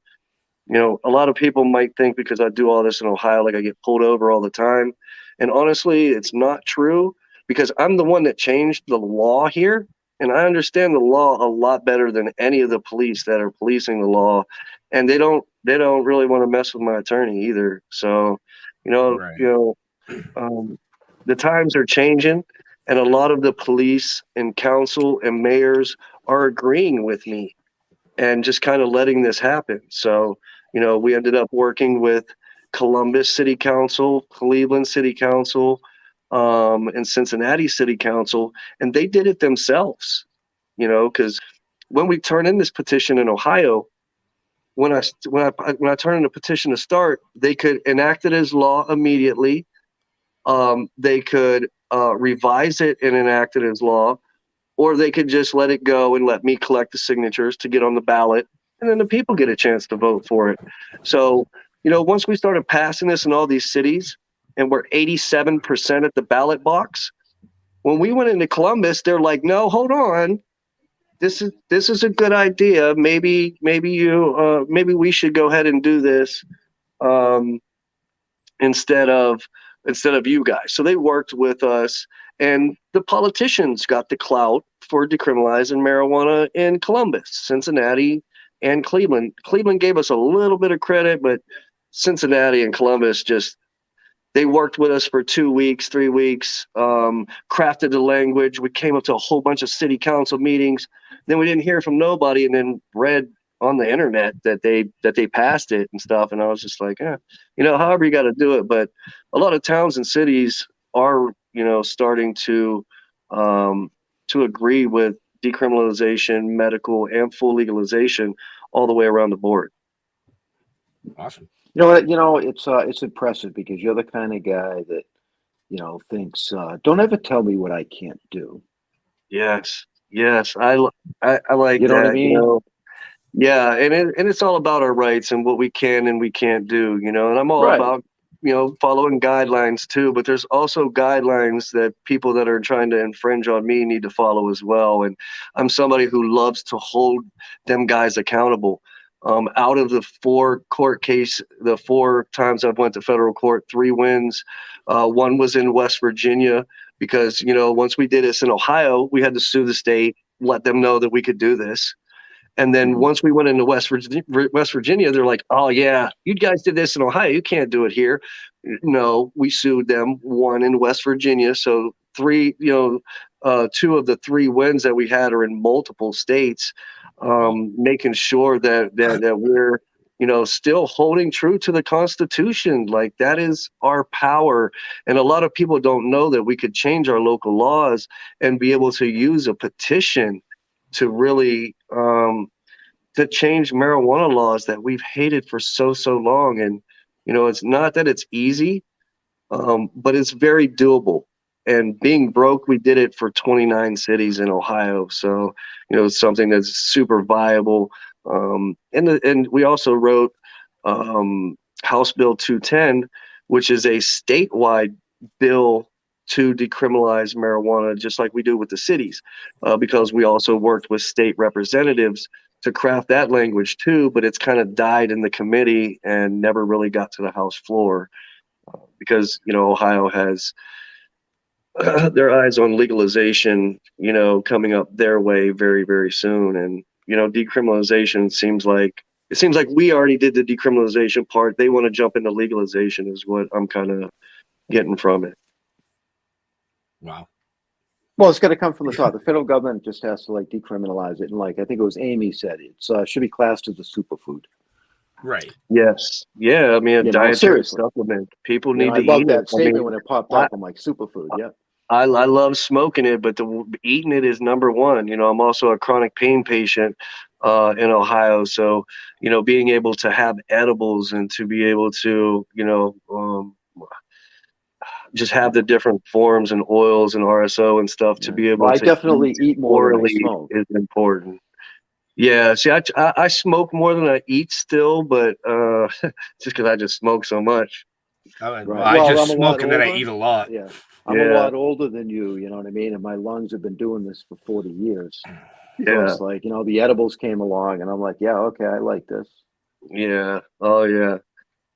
you know, a lot of people might think because I do all this in Ohio, like I get pulled over all the time. And honestly, it's not true, because I'm the one that changed the law here. And I understand the law a lot better than any of the police that are policing the law. And they don't really want to mess with my attorney either. So, the times are changing, and a lot of the police and council and mayors are agreeing with me and just kind of letting this happen. So, you know, we ended up working with Columbus City Council, Cleveland City Council, and Cincinnati City Council, and they did it themselves, you know, because when we turn in this petition in Ohio, when I turn in a petition to start, they could enact it as law immediately. They could revise it and enact it as law, or they could just let it go and let me collect the signatures to get on the ballot, and then the people get a chance to vote for it. So, you know, once we started passing this in all these cities, and we're 87% at the ballot box, when we went into Columbus, they're like, no, hold on. This is a good idea. Maybe we should go ahead and do this instead of you guys. So they worked with us, and the politicians got the clout for decriminalizing marijuana in Columbus, Cincinnati, and Cleveland. Cleveland gave us a little bit of credit, but Cincinnati and Columbus they worked with us for 2 weeks, 3 weeks, crafted the language. We came up to a whole bunch of city council meetings. Then we didn't hear from nobody, and then read on the internet that they passed it and stuff. And I was just like, you know, however you got to do it. But a lot of towns and cities are, you know, starting to agree with decriminalization, medical, and full legalization all the way around the board. Awesome. You know, it's impressive, because you're the kind of guy that, you know, thinks, don't ever tell me what I can't do. Yes. I like, you know that, what I mean? You know? Yeah. And it's all about our rights and what we can and we can't do, you know, and I'm all about, you know, following guidelines too, but there's also guidelines that people that are trying to infringe on me need to follow as well. And I'm somebody who loves to hold them guys accountable. Out of the 4 times I've went to federal court, 3 wins. 1 was in West Virginia, because, you know, once we did this in Ohio, we had to sue the state, let them know that we could do this. And then once we went into West Virginia, they're like, oh yeah, you guys did this in Ohio, you can't do it here. No, we sued them, one in West Virginia. So two of the 3 wins that we had are in multiple states, making sure that we're, still holding true to the Constitution. Like, that is our power. And a lot of people don't know that we could change our local laws and be able to use a petition to really to change marijuana laws that we've hated for so long. And it's not that it's easy, but it's very doable. And being broke, we did it for 29 cities in Ohio. So it's something that's super viable. And we also wrote House Bill 210, which is a statewide bill to decriminalize marijuana, just like we do with the cities, because we also worked with state representatives to craft that language too, but it's kind of died in the committee and never really got to the House floor, because Ohio has their eyes on legalization, coming up their way very, very soon. And decriminalization seems like we already did the decriminalization part. They want to jump into legalization, is what I'm kind of getting from it. Wow. Well, it's got to come from the top. The federal government just has to decriminalize it. And I think it was Amy said it should be classed as a superfood. Right. Yes. Yeah. I mean, a dietary supplement. People need to eat it. I love that statement when it popped up. I'm like, superfood. Yeah. I love smoking it, but eating it is number one. I'm also a chronic pain patient in Ohio. So, being able to have edibles and to be able to, just have the different forms and oils and RSO and stuff to be able to. I definitely eat more than I smoke. Is important. Yeah. See, I smoke more than I eat still, but just because I just smoke so much. I just smoke and then I eat a lot. Yeah. I'm a lot older than you, you know what I mean? And my lungs have been doing this for 40 years. Yeah. So it's the edibles came along and I'm like, yeah, okay, I like this. Yeah. Oh, yeah.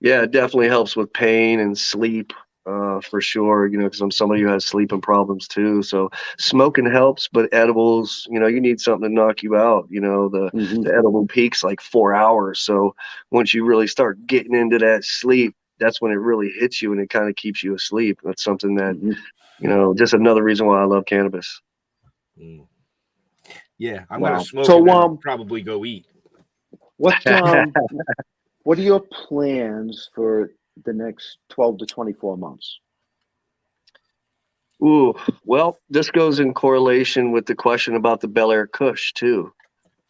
Yeah, it definitely helps with pain and sleep, for sure, because I'm somebody who has sleeping problems too. So smoking helps, but edibles, you need something to knock you out. The edible peak's like 4 hours. So once you really start getting into that sleep, that's when it really hits you and it kind of keeps you asleep. That's something that, just another reason why I love cannabis. Yeah, I'm going to smoke and then probably go eat. What are your plans for the next 12 to 24 months? Ooh, well, this goes in correlation with the question about the Bellaire Kush too.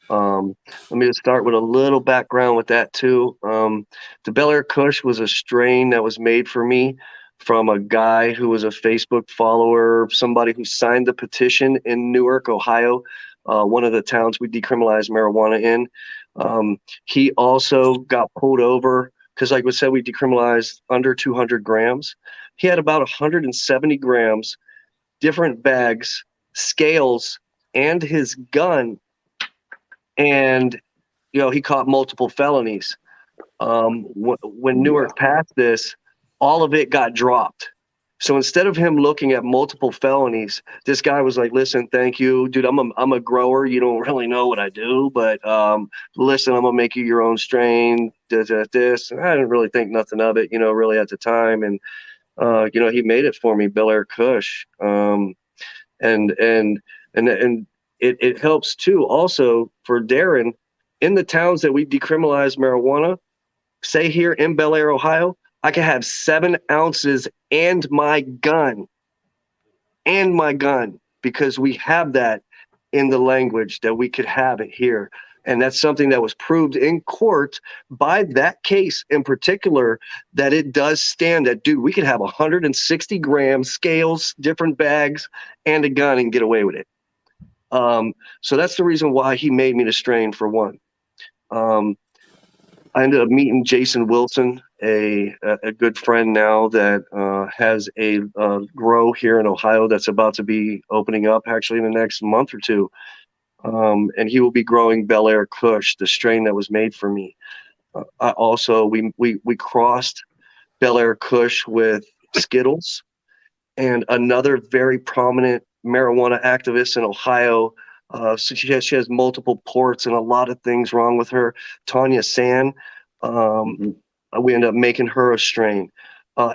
Let me just start with a little background with that too. The Bellaire Kush was a strain that was made for me from a guy who was a Facebook follower, somebody who signed the petition in Newark, Ohio, one of the towns we decriminalized marijuana in. He also got pulled over because, like we said, we decriminalized under 200 grams. He had about 170 grams, different bags, scales, and his gun. And, he caught multiple felonies. When Newark passed this, all of it got dropped. So instead of him looking at multiple felonies, this guy was like, listen, thank you, dude. I'm a grower. You don't really know what I do, but listen, I'm going to make you your own strain. This. And I didn't really think nothing of it, really at the time. And, he made it for me, Bellaire Kush. And it helps too also for Darren in the towns that we decriminalized marijuana, say here in Bellaire, Ohio, I can have 7 ounces and my gun because we have that in the language that we could have it here. And that's something that was proved in court by that case in particular, that it does stand that, dude, we could have 160 grams, scales, different bags, and a gun and get away with it. So that's the reason why he made me the strain for one. I ended up meeting Jason Wilson, a good friend now that has a grow here in Ohio that's about to be opening up actually in the next month or two. And he will be growing Bellaire Kush, the strain that was made for me. We crossed Bellaire Kush with Skittles, and another very prominent marijuana activist in Ohio So she has multiple ports and a lot of things wrong with her. Tanya San, we end up making her a strain.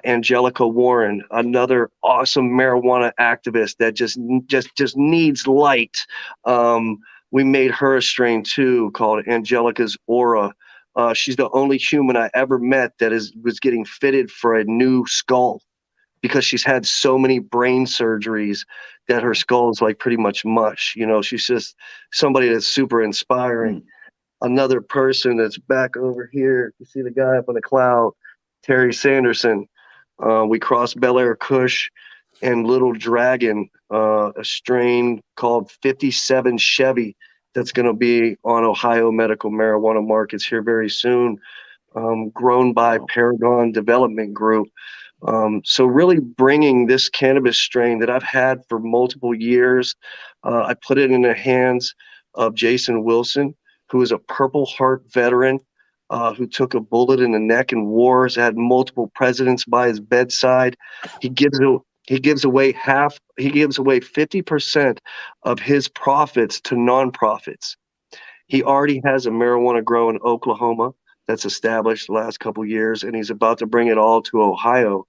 Angelica Warren, another awesome marijuana activist that just needs light. We made her a strain too, called Angelica's Aura. She's the only human I ever met that was getting fitted for a new skull, because she's had so many brain surgeries that her skull's like pretty much mush. You know, she's just somebody that's super inspiring. Another person that's back over here, you see the guy up on the cloud, Terry Sanderson. We crossed Bellaire Kush and Little Dragon, a strain called 57 Chevy that's going to be on Ohio medical marijuana markets here very soon, grown by Paragon Development Group. So really bringing this cannabis strain that I've had for multiple years, I put it in the hands of Jason Wilson, who is a Purple Heart veteran, who took a bullet in the neck in wars, had multiple presidents by his bedside. He gives away 50% of his profits to nonprofits. He already has a marijuana grow in Oklahoma that's established the last couple of years, and he's about to bring it all to Ohio.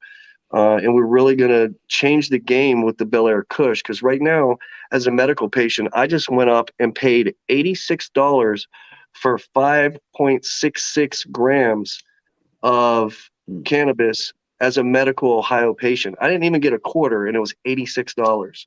And we're really going to change the game with the Bellaire Kush, because right now, as a medical patient, I just went up and paid $86 for 5.66 grams of cannabis as a medical Ohio patient. I didn't even get a quarter, and it was $86.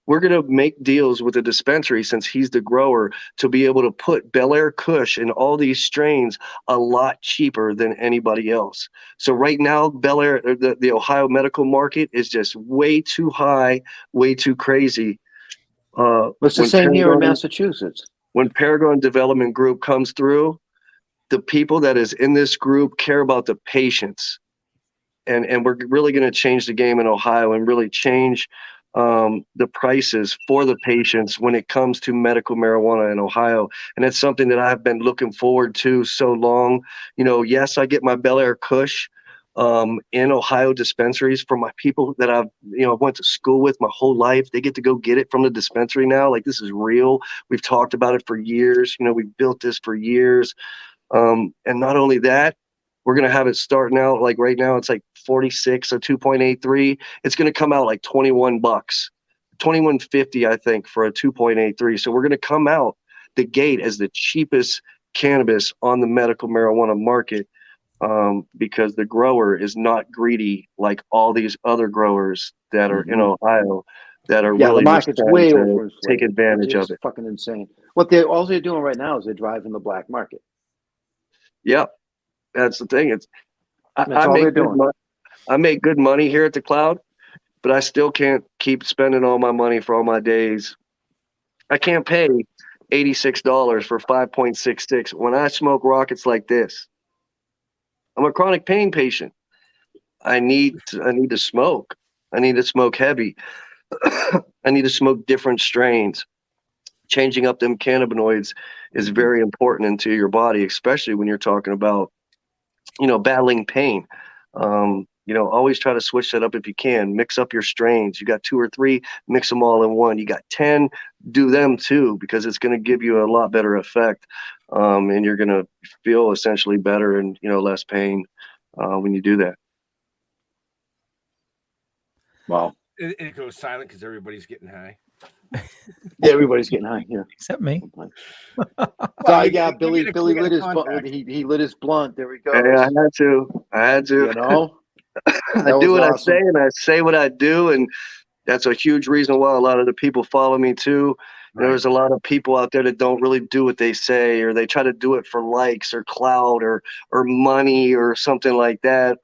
We're going to make deals with the dispensary, since he's the grower, to be able to put Bellaire Kush in all these strains a lot cheaper than anybody else. So right now, the Ohio medical market is just way too high, way too crazy. It's the same here in Massachusetts. When Paragon Development Group comes through, the people that is in this group care about the patients. And we're really going to change the game in Ohio and really change the prices for the patients when it comes to medical marijuana in Ohio. And it's something that I've been looking forward to so long. You know, yes, I get my Bellaire Kush in Ohio dispensaries for my people that I've went to school with my whole life. They get to go get it from the dispensary now. Like, this is real. We've talked about it for years. You know, we've built this for years. And not only that, we're going to have it starting out, like right now, it's like 46 or 2.83. It's going to come out like $21, $21.50, I think, for a 2.83. So we're going to come out the gate as the cheapest cannabis on the medical marijuana market, because the grower is not greedy like all these other growers that are in Ohio that are really the market's way over. Take advantage of it. Fucking insane. All they're doing right now is they're driving the black market. Yep. That's the thing. I make good money here at the Cloud, but I still can't keep spending all my money for all my days. I can't pay $86 for 5.66 when I smoke rockets like this. I'm a chronic pain patient. I need to smoke. I need to smoke heavy. I need to smoke different strains. Changing up them cannabinoids is very important into your body, especially when you're talking about battling pain. Always try to switch that up if you can. Mix up your strains. You got 2 or 3, mix them all in one. You got 10, do them too, because it's going to give you a lot better effect. And you're going to feel essentially better and, less pain when you do that. Wow. It goes silent because everybody's getting high. Yeah, everybody's getting high here, except me. Billy lit his blunt. He lit his blunt. There we go. Hey, I had to. I do what awesome. I say, and I say what I do, and that's a huge reason why a lot of the people follow me too. Right. There's a lot of people out there that don't really do what they say, or they try to do it for likes or clout or money or something like that.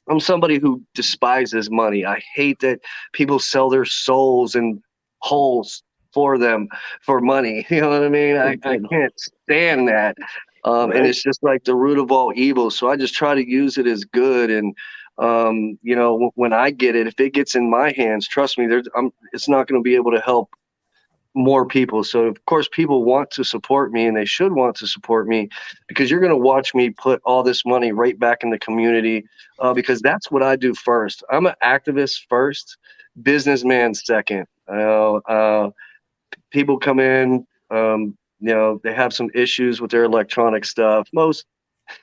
I'm somebody who despises money. I hate that people sell their souls and holes for them for money. You know what I mean? I can't stand that. And it's just like the root of all evil. So I just try to use it as good. And, when I get it, if it gets in my hands, trust me, it's not going to be able to help more people. So of course people want to support me, and they should want to support me, because you're going to watch me put all this money right back in the community, because that's what I do first. I'm an activist first, businessman second. people come in, they have some issues with their electronic stuff. Most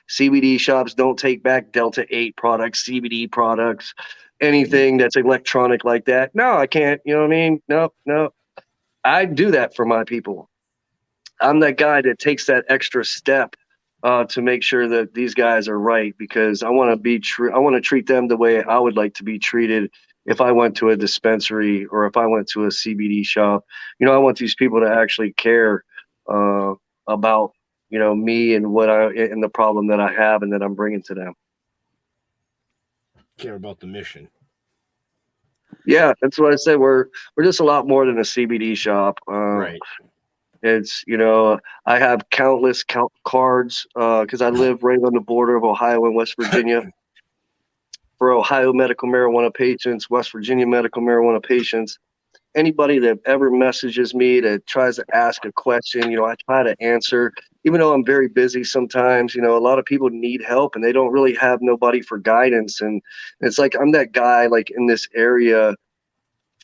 CBD shops don't take back Delta 8 products, CBD products, anything that's electronic like that. No, I can't. You know what I mean? No. I do that for my people. I'm that guy that takes that extra step to make sure that these guys are right, because I want to treat them the way I would like to be treated if I went to a dispensary or if I went to a CBD shop. I want these people to actually care about me and and the problem that I have and that I'm bringing to them. Care about the mission. Yeah, that's what I said. We're just a lot more than a CBD shop. Right. It's, I have countless cards because I live right on the border of Ohio and West Virginia. For Ohio medical marijuana patients, West Virginia medical marijuana patients, anybody that ever messages me that tries to ask a question, I try to answer, even though I'm very busy sometimes. A lot of people need help and they don't really have nobody for guidance. And it's like, I'm that guy, like in this area,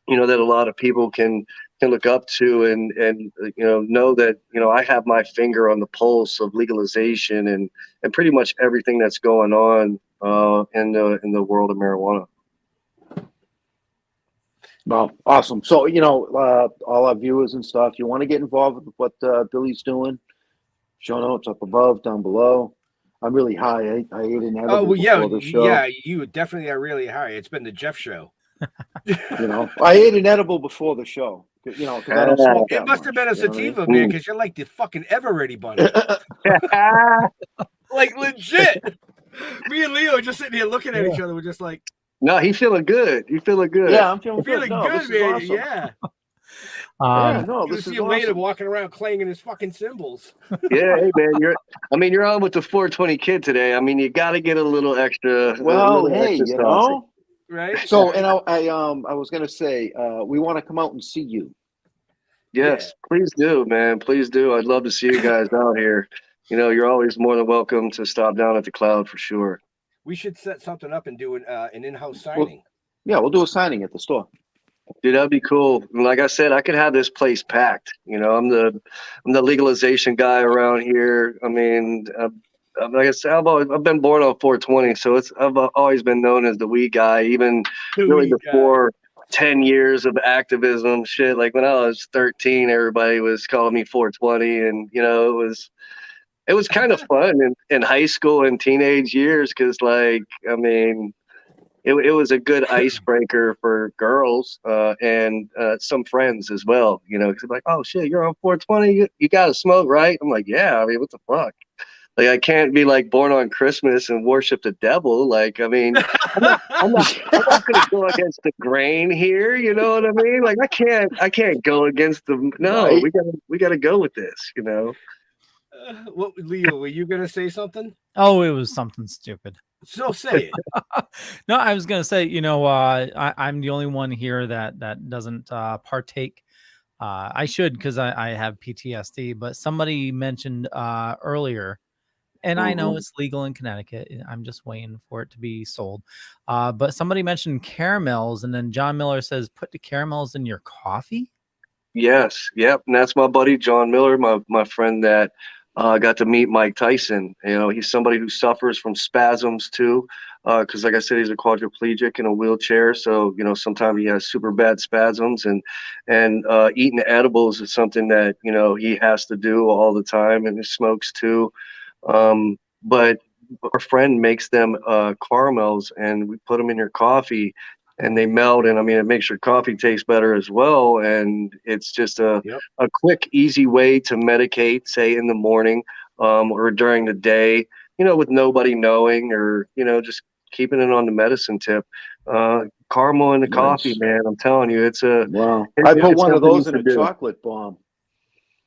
that a lot of people can look up to and know that, I have my finger on the pulse of legalization and pretty much everything that's going on in the world of marijuana. Well, awesome. So, all our viewers and stuff, you want to get involved with what Billy's doing, show notes up above, down below. I'm really high. I ate an edible before the show. Yeah, you definitely are really high. It's been the Jeff show. I ate an edible before the show. Because I don't smoke that It must have been a sativa, man, because you're like the fucking Eveready bunny. Like, legit. Me and Leo are just sitting here looking at each other. We're just like, no, he's feeling good. You feeling good? Yeah, I'm feeling good, man. Awesome. Yeah. This see is him later awesome. walking around clanging his fucking cymbals. Yeah, hey man, you're on with the 420 kid today. I mean, you got to get a little extra. Well, extra right? So, and I was gonna say, we want to come out and see you. Yes, please do, man. Please do. I'd love to see you guys out here. You're always more than welcome to stop down at the Cloud for sure. We should set something up and do an in-house signing. We'll do a signing at the store. Dude, that'd be cool. Like I said, I could have this place packed. I'm the legalization guy around here. I mean, like I said, I've been born on 420, so I've always been known as the weed guy, even really before 10 years of activism. Shit, like when I was 13, everybody was calling me 420, and it was kind of fun in high school and teenage years because, like, I mean, it was a good icebreaker for girls and some friends as well, because like, oh, shit, you're on 420? You got to smoke, right? I'm like, yeah, I mean, what the fuck? Like, I can't be, like, born on Christmas and worship the devil. Like, I mean, I'm not going to go against the grain here, you know what I mean? Like, I can't go against them. No, right. we got to go with this, What, Leo, were you gonna say something? Oh, it was something stupid. So say it. No, I was gonna say, I'm the only one here that doesn't partake. I should, because I have PTSD. But somebody mentioned earlier, and I know it's legal in Connecticut. I'm just waiting for it to be sold. But somebody mentioned caramels, and then John Miller says, "Put the caramels in your coffee." Yes, yep, and that's my buddy John Miller, my friend that. Got to meet Mike Tyson. He's somebody who suffers from spasms too, because like I said, he's a quadriplegic in a wheelchair. So sometimes he has super bad spasms, and eating edibles is something that he has to do all the time, and he smokes too. But our friend makes them caramels, and we put them in your coffee. And they melt, and I mean, it makes your coffee taste better as well. And it's just a quick, easy way to medicate, say in the morning or during the day, with nobody knowing, or, just keeping it on the medicine tip. Caramel in the coffee, man. I'm telling you, it's a wow. I put one of those in a chocolate bomb.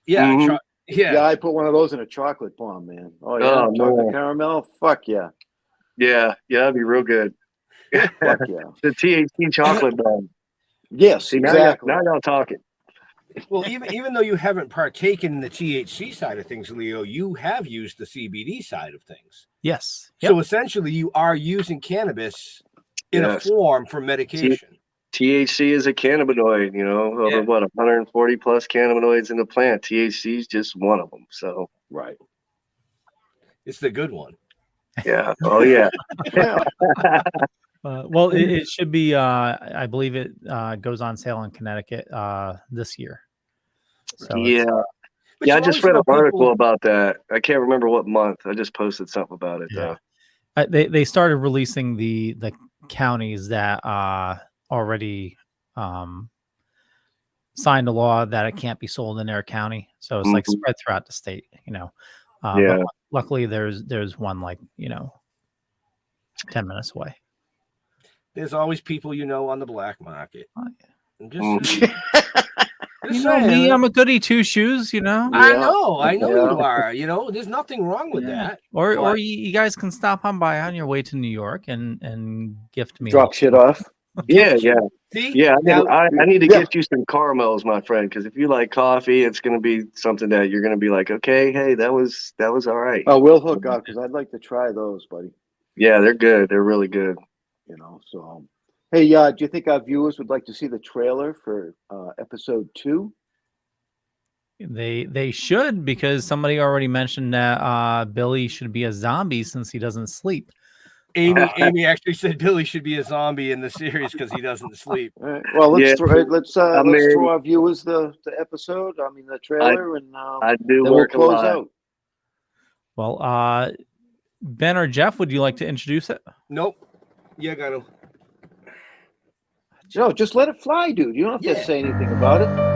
Yeah. Yeah, I put one of those in a chocolate bomb, man. Oh yeah, chocolate caramel. Fuck yeah. Yeah, that'd be real good. Fuck yeah. The THC chocolate bomb. Yes, exactly. Now y'all talking. Well, even though you haven't partaken in the THC side of things, Leo, you have used the CBD side of things. Yes. So essentially, you are using cannabis in a form for medication. THC is a cannabinoid, over 140 plus cannabinoids in the plant. THC is just one of them. So, right. It's the good one. Yeah. Oh, yeah. Well, it should be, I believe it goes on sale in Connecticut this year. So yeah. I just read an article about that. I can't remember what month. I just posted something about it, though. They started releasing the counties that already signed a law that it can't be sold in their county. So it's like spread throughout the state, But luckily there's one 10 minutes away. There's always people on the black market. Me, I'm a goody two shoes, I know you are. There's nothing wrong with that. Or you guys can stop on by on your way to New York and gift me. Drop shit off. Yeah. See? Yeah, I need to gift you some caramels, my friend, because if you like coffee, it's going to be something that you're going to be like, okay, hey, that was all right. Oh, we'll hook up because I'd like to try those, buddy. Yeah, they're good. They're really good. So hey, do you think our viewers would like to see the trailer for episode 2? They should, because somebody already mentioned that Billy should be a zombie since he doesn't sleep. Amy actually said Billy should be a zombie in the series because he doesn't sleep. All right. Well, let's throw our viewers the episode. I mean the trailer, I do work we'll a close lot. out. Well, Ben or Jeff, would you like to introduce it? Nope. Yeah, got to. No, just let it fly, dude. You don't have to say anything about it.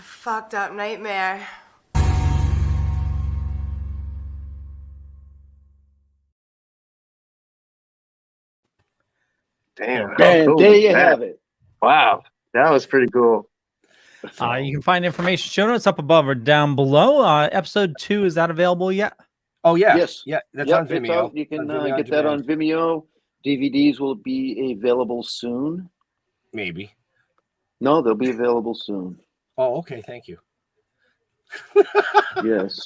Fucked up nightmare. Damn. And there you have it. Wow. That was pretty cool. You can find information, show notes up above or down below. Episode 2, is that available yet? Oh, yeah. Yes. Yeah, that's on Vimeo. You can get that on Vimeo. DVDs will be available soon. Maybe. No, they'll be available soon. Oh, okay. Thank you. Yes.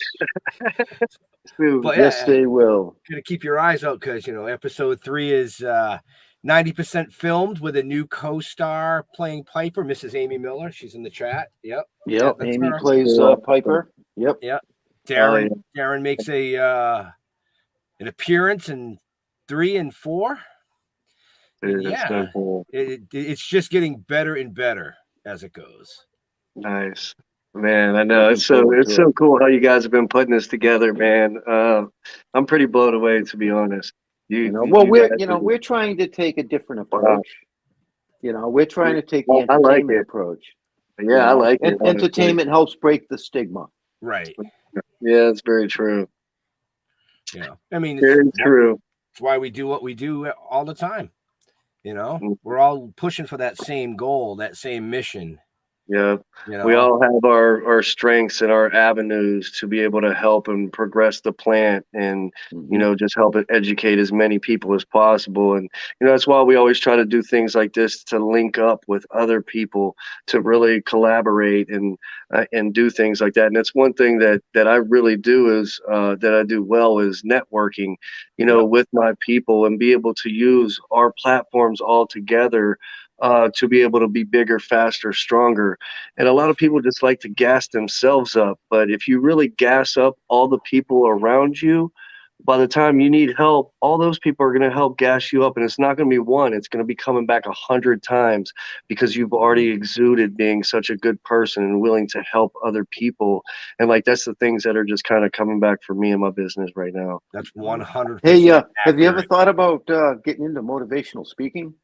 But, yes, they will. Gonna keep your eyes out because episode 3 is 90% filmed with a new co-star playing Piper, Mrs. Amy Miller. She's in the chat. Yep. Amy plays Piper. Yep. Darren makes an appearance in 3 and 4. Dude, so cool. It's just getting better and better as it goes. Nice. Man, I know it's so cool how you guys have been putting this together, man. I'm pretty blown away, to be honest. We're trying to take a different approach. We're trying to take the entertainment approach. Yeah, I like it. Entertainment helps break the stigma. Right. Yeah, it's very true. Yeah, I mean, very true. It's why we do what we do all the time. We're all pushing for that same goal, that same mission. Yeah. You know? We all have our strengths and our avenues to be able to help and progress the plant and, you know, just help it educate as many people as possible. And, you know, that's why we always try to do things like this, to link up with other people, to really collaborate and do things like that. And it's one thing that I really do is that I do well is networking, you know, with my people, and be able to use our platforms all together to be able to be bigger, faster, stronger. And a lot of people just like to gas themselves up. But if you really gas up all the people around you, by the time you need help, all those people are going to help gas you up. And it's not going to be one, it's going to be coming back 100 times, because you've already exuded being such a good person and willing to help other people. And like, that's the things that are just kind of coming back for me in my business right now. That's 100%. Hey, have you ever thought about getting into motivational speaking?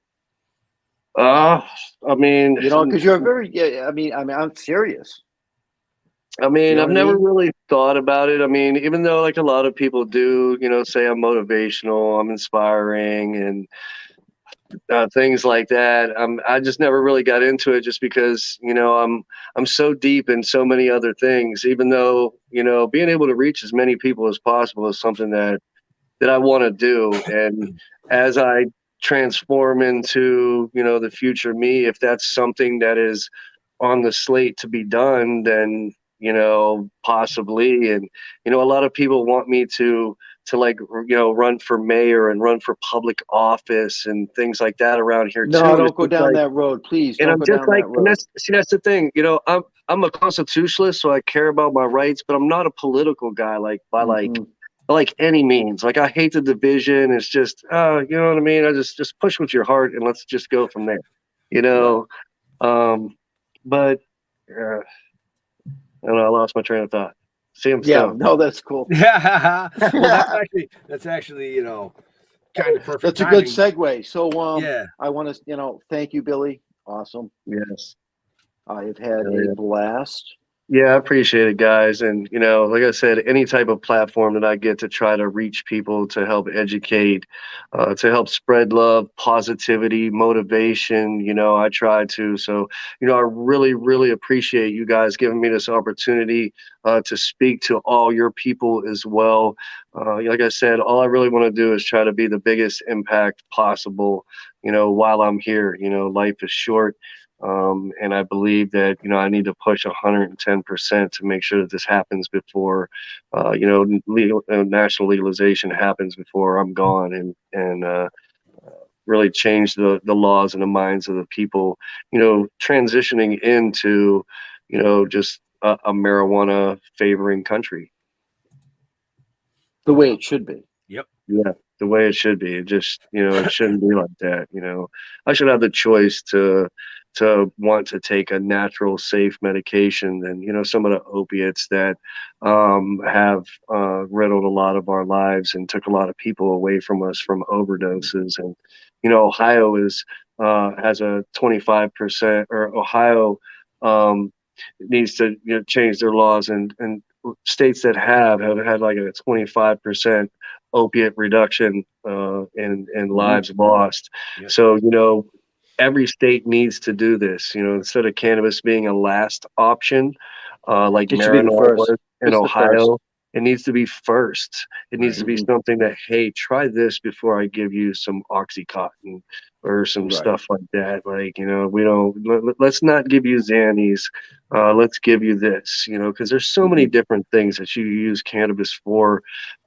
I mean, you know, because you're very, I mean, I'm serious. I mean, You know I've what I never mean? really thought about it. I mean, even though like a lot of people do, you know, say I'm motivational, I'm inspiring, and things like that. I just never really got into it, just because, you know, I'm so deep in so many other things. Even though, you know, being able to reach as many people as possible is something that I want to do. And as I transform into, you know, the future me, if that's something that is on the slate to be done, then, you know, possibly. And, you know, a lot of people want me to like, you know, run for mayor and run for public office and things like that around here too. No, don't go down that road, please. And Don't I'm go just down like, that road. and that's the thing, you know, I'm a constitutionalist, so I care about my rights, but I'm not a political guy, like by like any means. Like, I hate the division. It's just, you know what I mean? I just push with your heart and let's just go from there, you know? But I don't know, I lost my train of thought. See him Yeah, stone. no, that's cool. Yeah. Well, that's actually, you know, kind of perfect. That's timing. a good segue. So, yeah, I want to, you know, thank you, Billy. Awesome. Yes. I have had a blast. Yeah, I appreciate it, guys. And, you know, like I said, any type of platform that I get to try to reach people, to help educate, to help spread love, positivity, motivation, you know, I try to. So, you know, I really, really appreciate you guys giving me this opportunity to speak to all your people as well. Like I said, all I really want to do is try to be the biggest impact possible, you know, while I'm here. You know, life is short. And I believe that, you know, I need to push 110% to make sure that this happens before, you know, national legalization happens before I'm gone, and really change the laws and the minds of the people, you know, transitioning into, you know, just a marijuana favoring country. The way it should be. Yep. Yeah, the way it should be. It just, you know, it shouldn't be like that. You know, I should have the choice to want to take a natural, safe medication than, you know, some of the opiates that have riddled a lot of our lives and took a lot of people away from us from overdoses. And, you know, Ohio has a 25%, or Ohio needs to, you know, change their laws, and states that have had like a 25% opiate reduction in lives lost. Yep. So, you know, every state needs to do this, you know, instead of cannabis being a last option, like It should be the marijuana first. was in It's the Ohio. It needs to be first. It needs to be Mhm. something that, hey, try this before I give you some Oxycontin or some Right. stuff like that. Like, you know, let's not give you Xannies. Let's give you this, you know, because there's so many different things that you use cannabis for,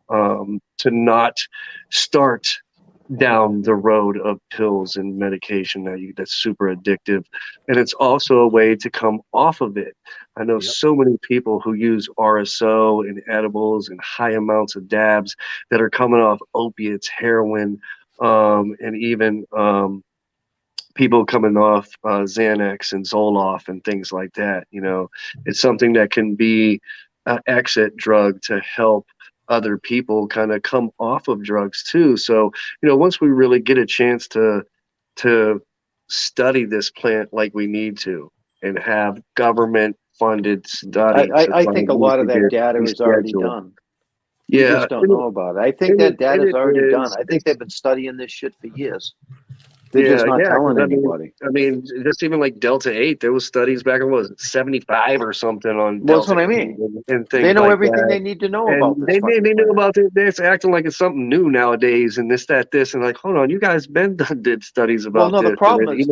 to not start down the road of pills and medication that's super addictive. And it's also a way to come off of it. I know so many people who use RSO and edibles and high amounts of dabs that are coming off opiates, heroin, and even people coming off Xanax and Zoloft and things like that. You know, it's something that can be an exit drug to help other people kind of come off of drugs too. So, you know, once we really get a chance to study this plant like we need to, and have government funded studies, I think a lot of that data is already done. You Yeah, just don't know about it. I think that data is already done. I think they've been studying this shit for years. They're just not telling anybody. I mean, just even like Delta 8, there was studies back in, what was it, 75 or something on Well, that's Delta what I mean. 8 and things They know like everything that. they need to know And about this. they know about it. It's acting like it's something new nowadays, and this, and like, hold on, you guys did studies about well, no, this. the problem is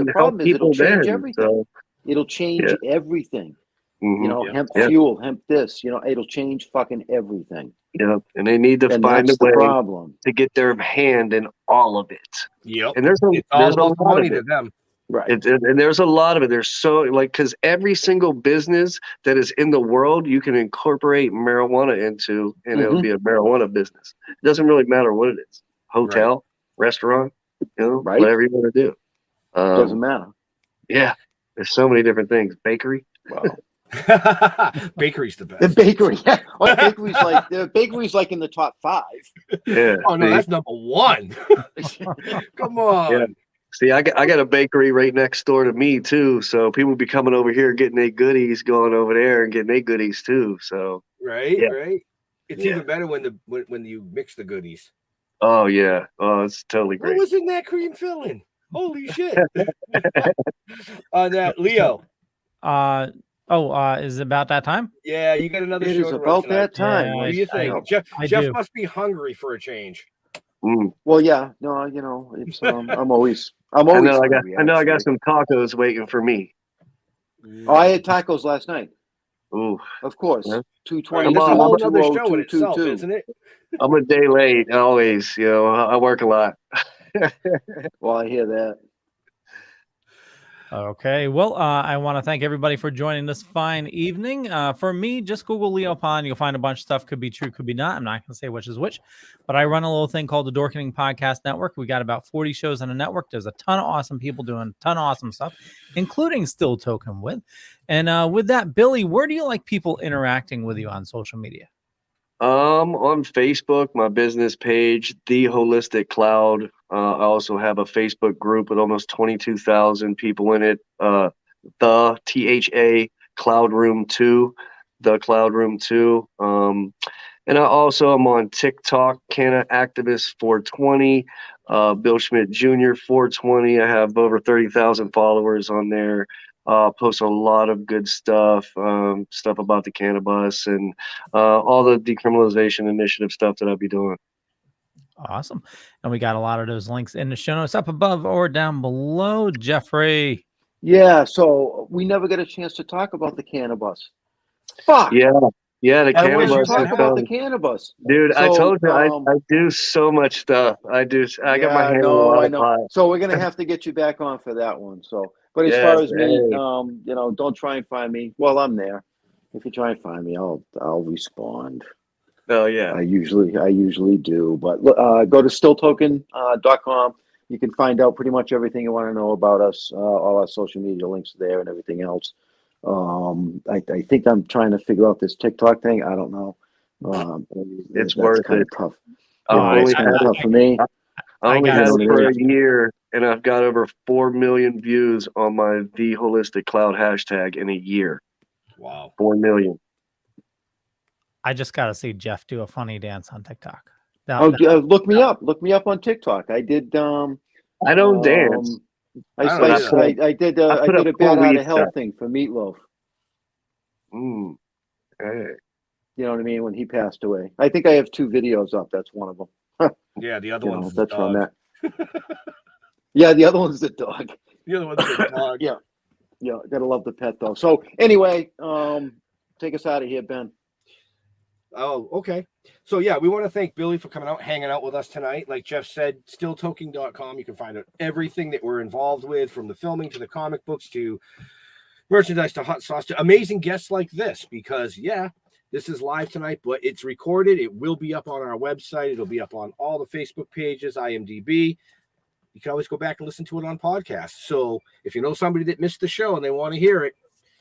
it'll change then, everything. so, it'll change everything. mhm, You know, hemp fuel, hemp this. You know, it'll change fucking everything. yeah, and they need to And find a that's the way problem. to get their hand in all of it. Yep. And there's It's all a about the lot money of to it. them. Right. And there's a lot of it. There's so, like, because every single business that is in the world, you can incorporate marijuana into, and it'll be a marijuana business. It doesn't really matter what it is. Hotel, restaurant, whatever you want to do. Doesn't matter. Yeah. There's so many different things. Bakery. Wow. Bakery's the best. The bakery, yeah. Oh, the bakery's like in the top 5. Yeah. Oh no, that's number 1. Come on. Yeah. See, I got a bakery right next door to me too, so people be coming over here getting their goodies, going over there and getting their goodies too. So right. It's even better when you mix the goodies. Oh yeah, oh it's totally great. What was in that cream filling? Holy shit! On that, Leo. Is it about that time? Yeah, you got another show. It is about that time. What do you think? Jeff must be hungry for a change. Well, yeah, no, you know, it's I'm always. I know I got some tacos waiting for me. Oh, I had tacos last night. Ooh, of course. Yeah. 220. That's a whole other show in itself, isn't it? I'm a day late always. You know, I work a lot. Well, I hear that. Okay. Well, I want to thank everybody for joining this fine evening. For me, just Google Leo Pond. You'll find a bunch of stuff. Could be true, could be not. I'm not going to say which is which, but I run a little thing called the Dorkening Podcast Network. We got about 40 shows on the network. There's a ton of awesome people doing a ton of awesome stuff, including Still Toking with. And with that, Billy, where do you like people interacting with you on social media? On Facebook, my business page, The Holistic Cloud. I also have a Facebook group with almost 22,000 people in it. The THA Cloud Room 2, The Cloud Room 2. And I also am on TikTok, Canna Activist 420, Bill Schmitt Jr. 420. I have over 30,000 followers on there. Post a lot of good stuff, stuff about the cannabis and all the decriminalization initiative stuff that I'll be doing. Awesome. And we got a lot of those links in the show notes up above or down below. Jeffrey. Yeah, so we never get a chance to talk about the cannabis. Fuck. Yeah, the cannabis. Talk about the cannabis. Dude, So, I told you I do so much stuff. I got my hand in a lot of pots. So we're gonna have to get you back on for that one. So, but as far as me, you know, don't try and find me. Well, I'm there. If you try and find me, I'll respond. Oh yeah, I usually do. But go to stilltoken.com. You can find out pretty much everything you want to know about us. All our social media links there and everything else. I think I'm trying to figure out this TikTok thing. I don't know. It's worth kind it. of tough. It's kind of tough for me. I only had it for a year, and I've got over 4 million views on my The Holistic Cloud hashtag in a year. Wow, 4 million. I just got to see Jeff do a funny dance on TikTok. Look me up. Look me up on TikTok. I did. I don't dance. I did a bad out of hell thing for Meatloaf. Hey. You know what I mean? When he passed away, I think I have 2 videos up. That's one of them. Yeah, the other one's that's dog. from that. Yeah, the other one's the dog. The other one's the dog. Yeah, gotta love the pet though. So anyway, take us out of here, Ben. Oh, okay. So yeah, we want to thank Billy for coming out, hanging out with us tonight. Like Jeff said, stilltoking.com. You can find out everything that we're involved with, from the filming to the comic books to merchandise to hot sauce to amazing guests like this. Because this is live tonight, but it's recorded. It will be up on our website. It'll be up on all the Facebook pages, IMDb. You can always go back and listen to it on podcasts. So if you know somebody that missed the show and they want to hear it,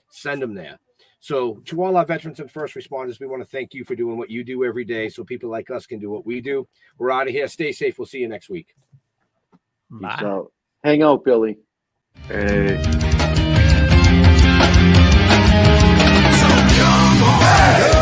send them there. So to all our veterans and first responders, we want to thank you for doing what you do every day so people like us can do what we do. We're out of here. Stay safe. We'll see you next week. Bye. Peace out. Hang out, Billy. Hey. So come on.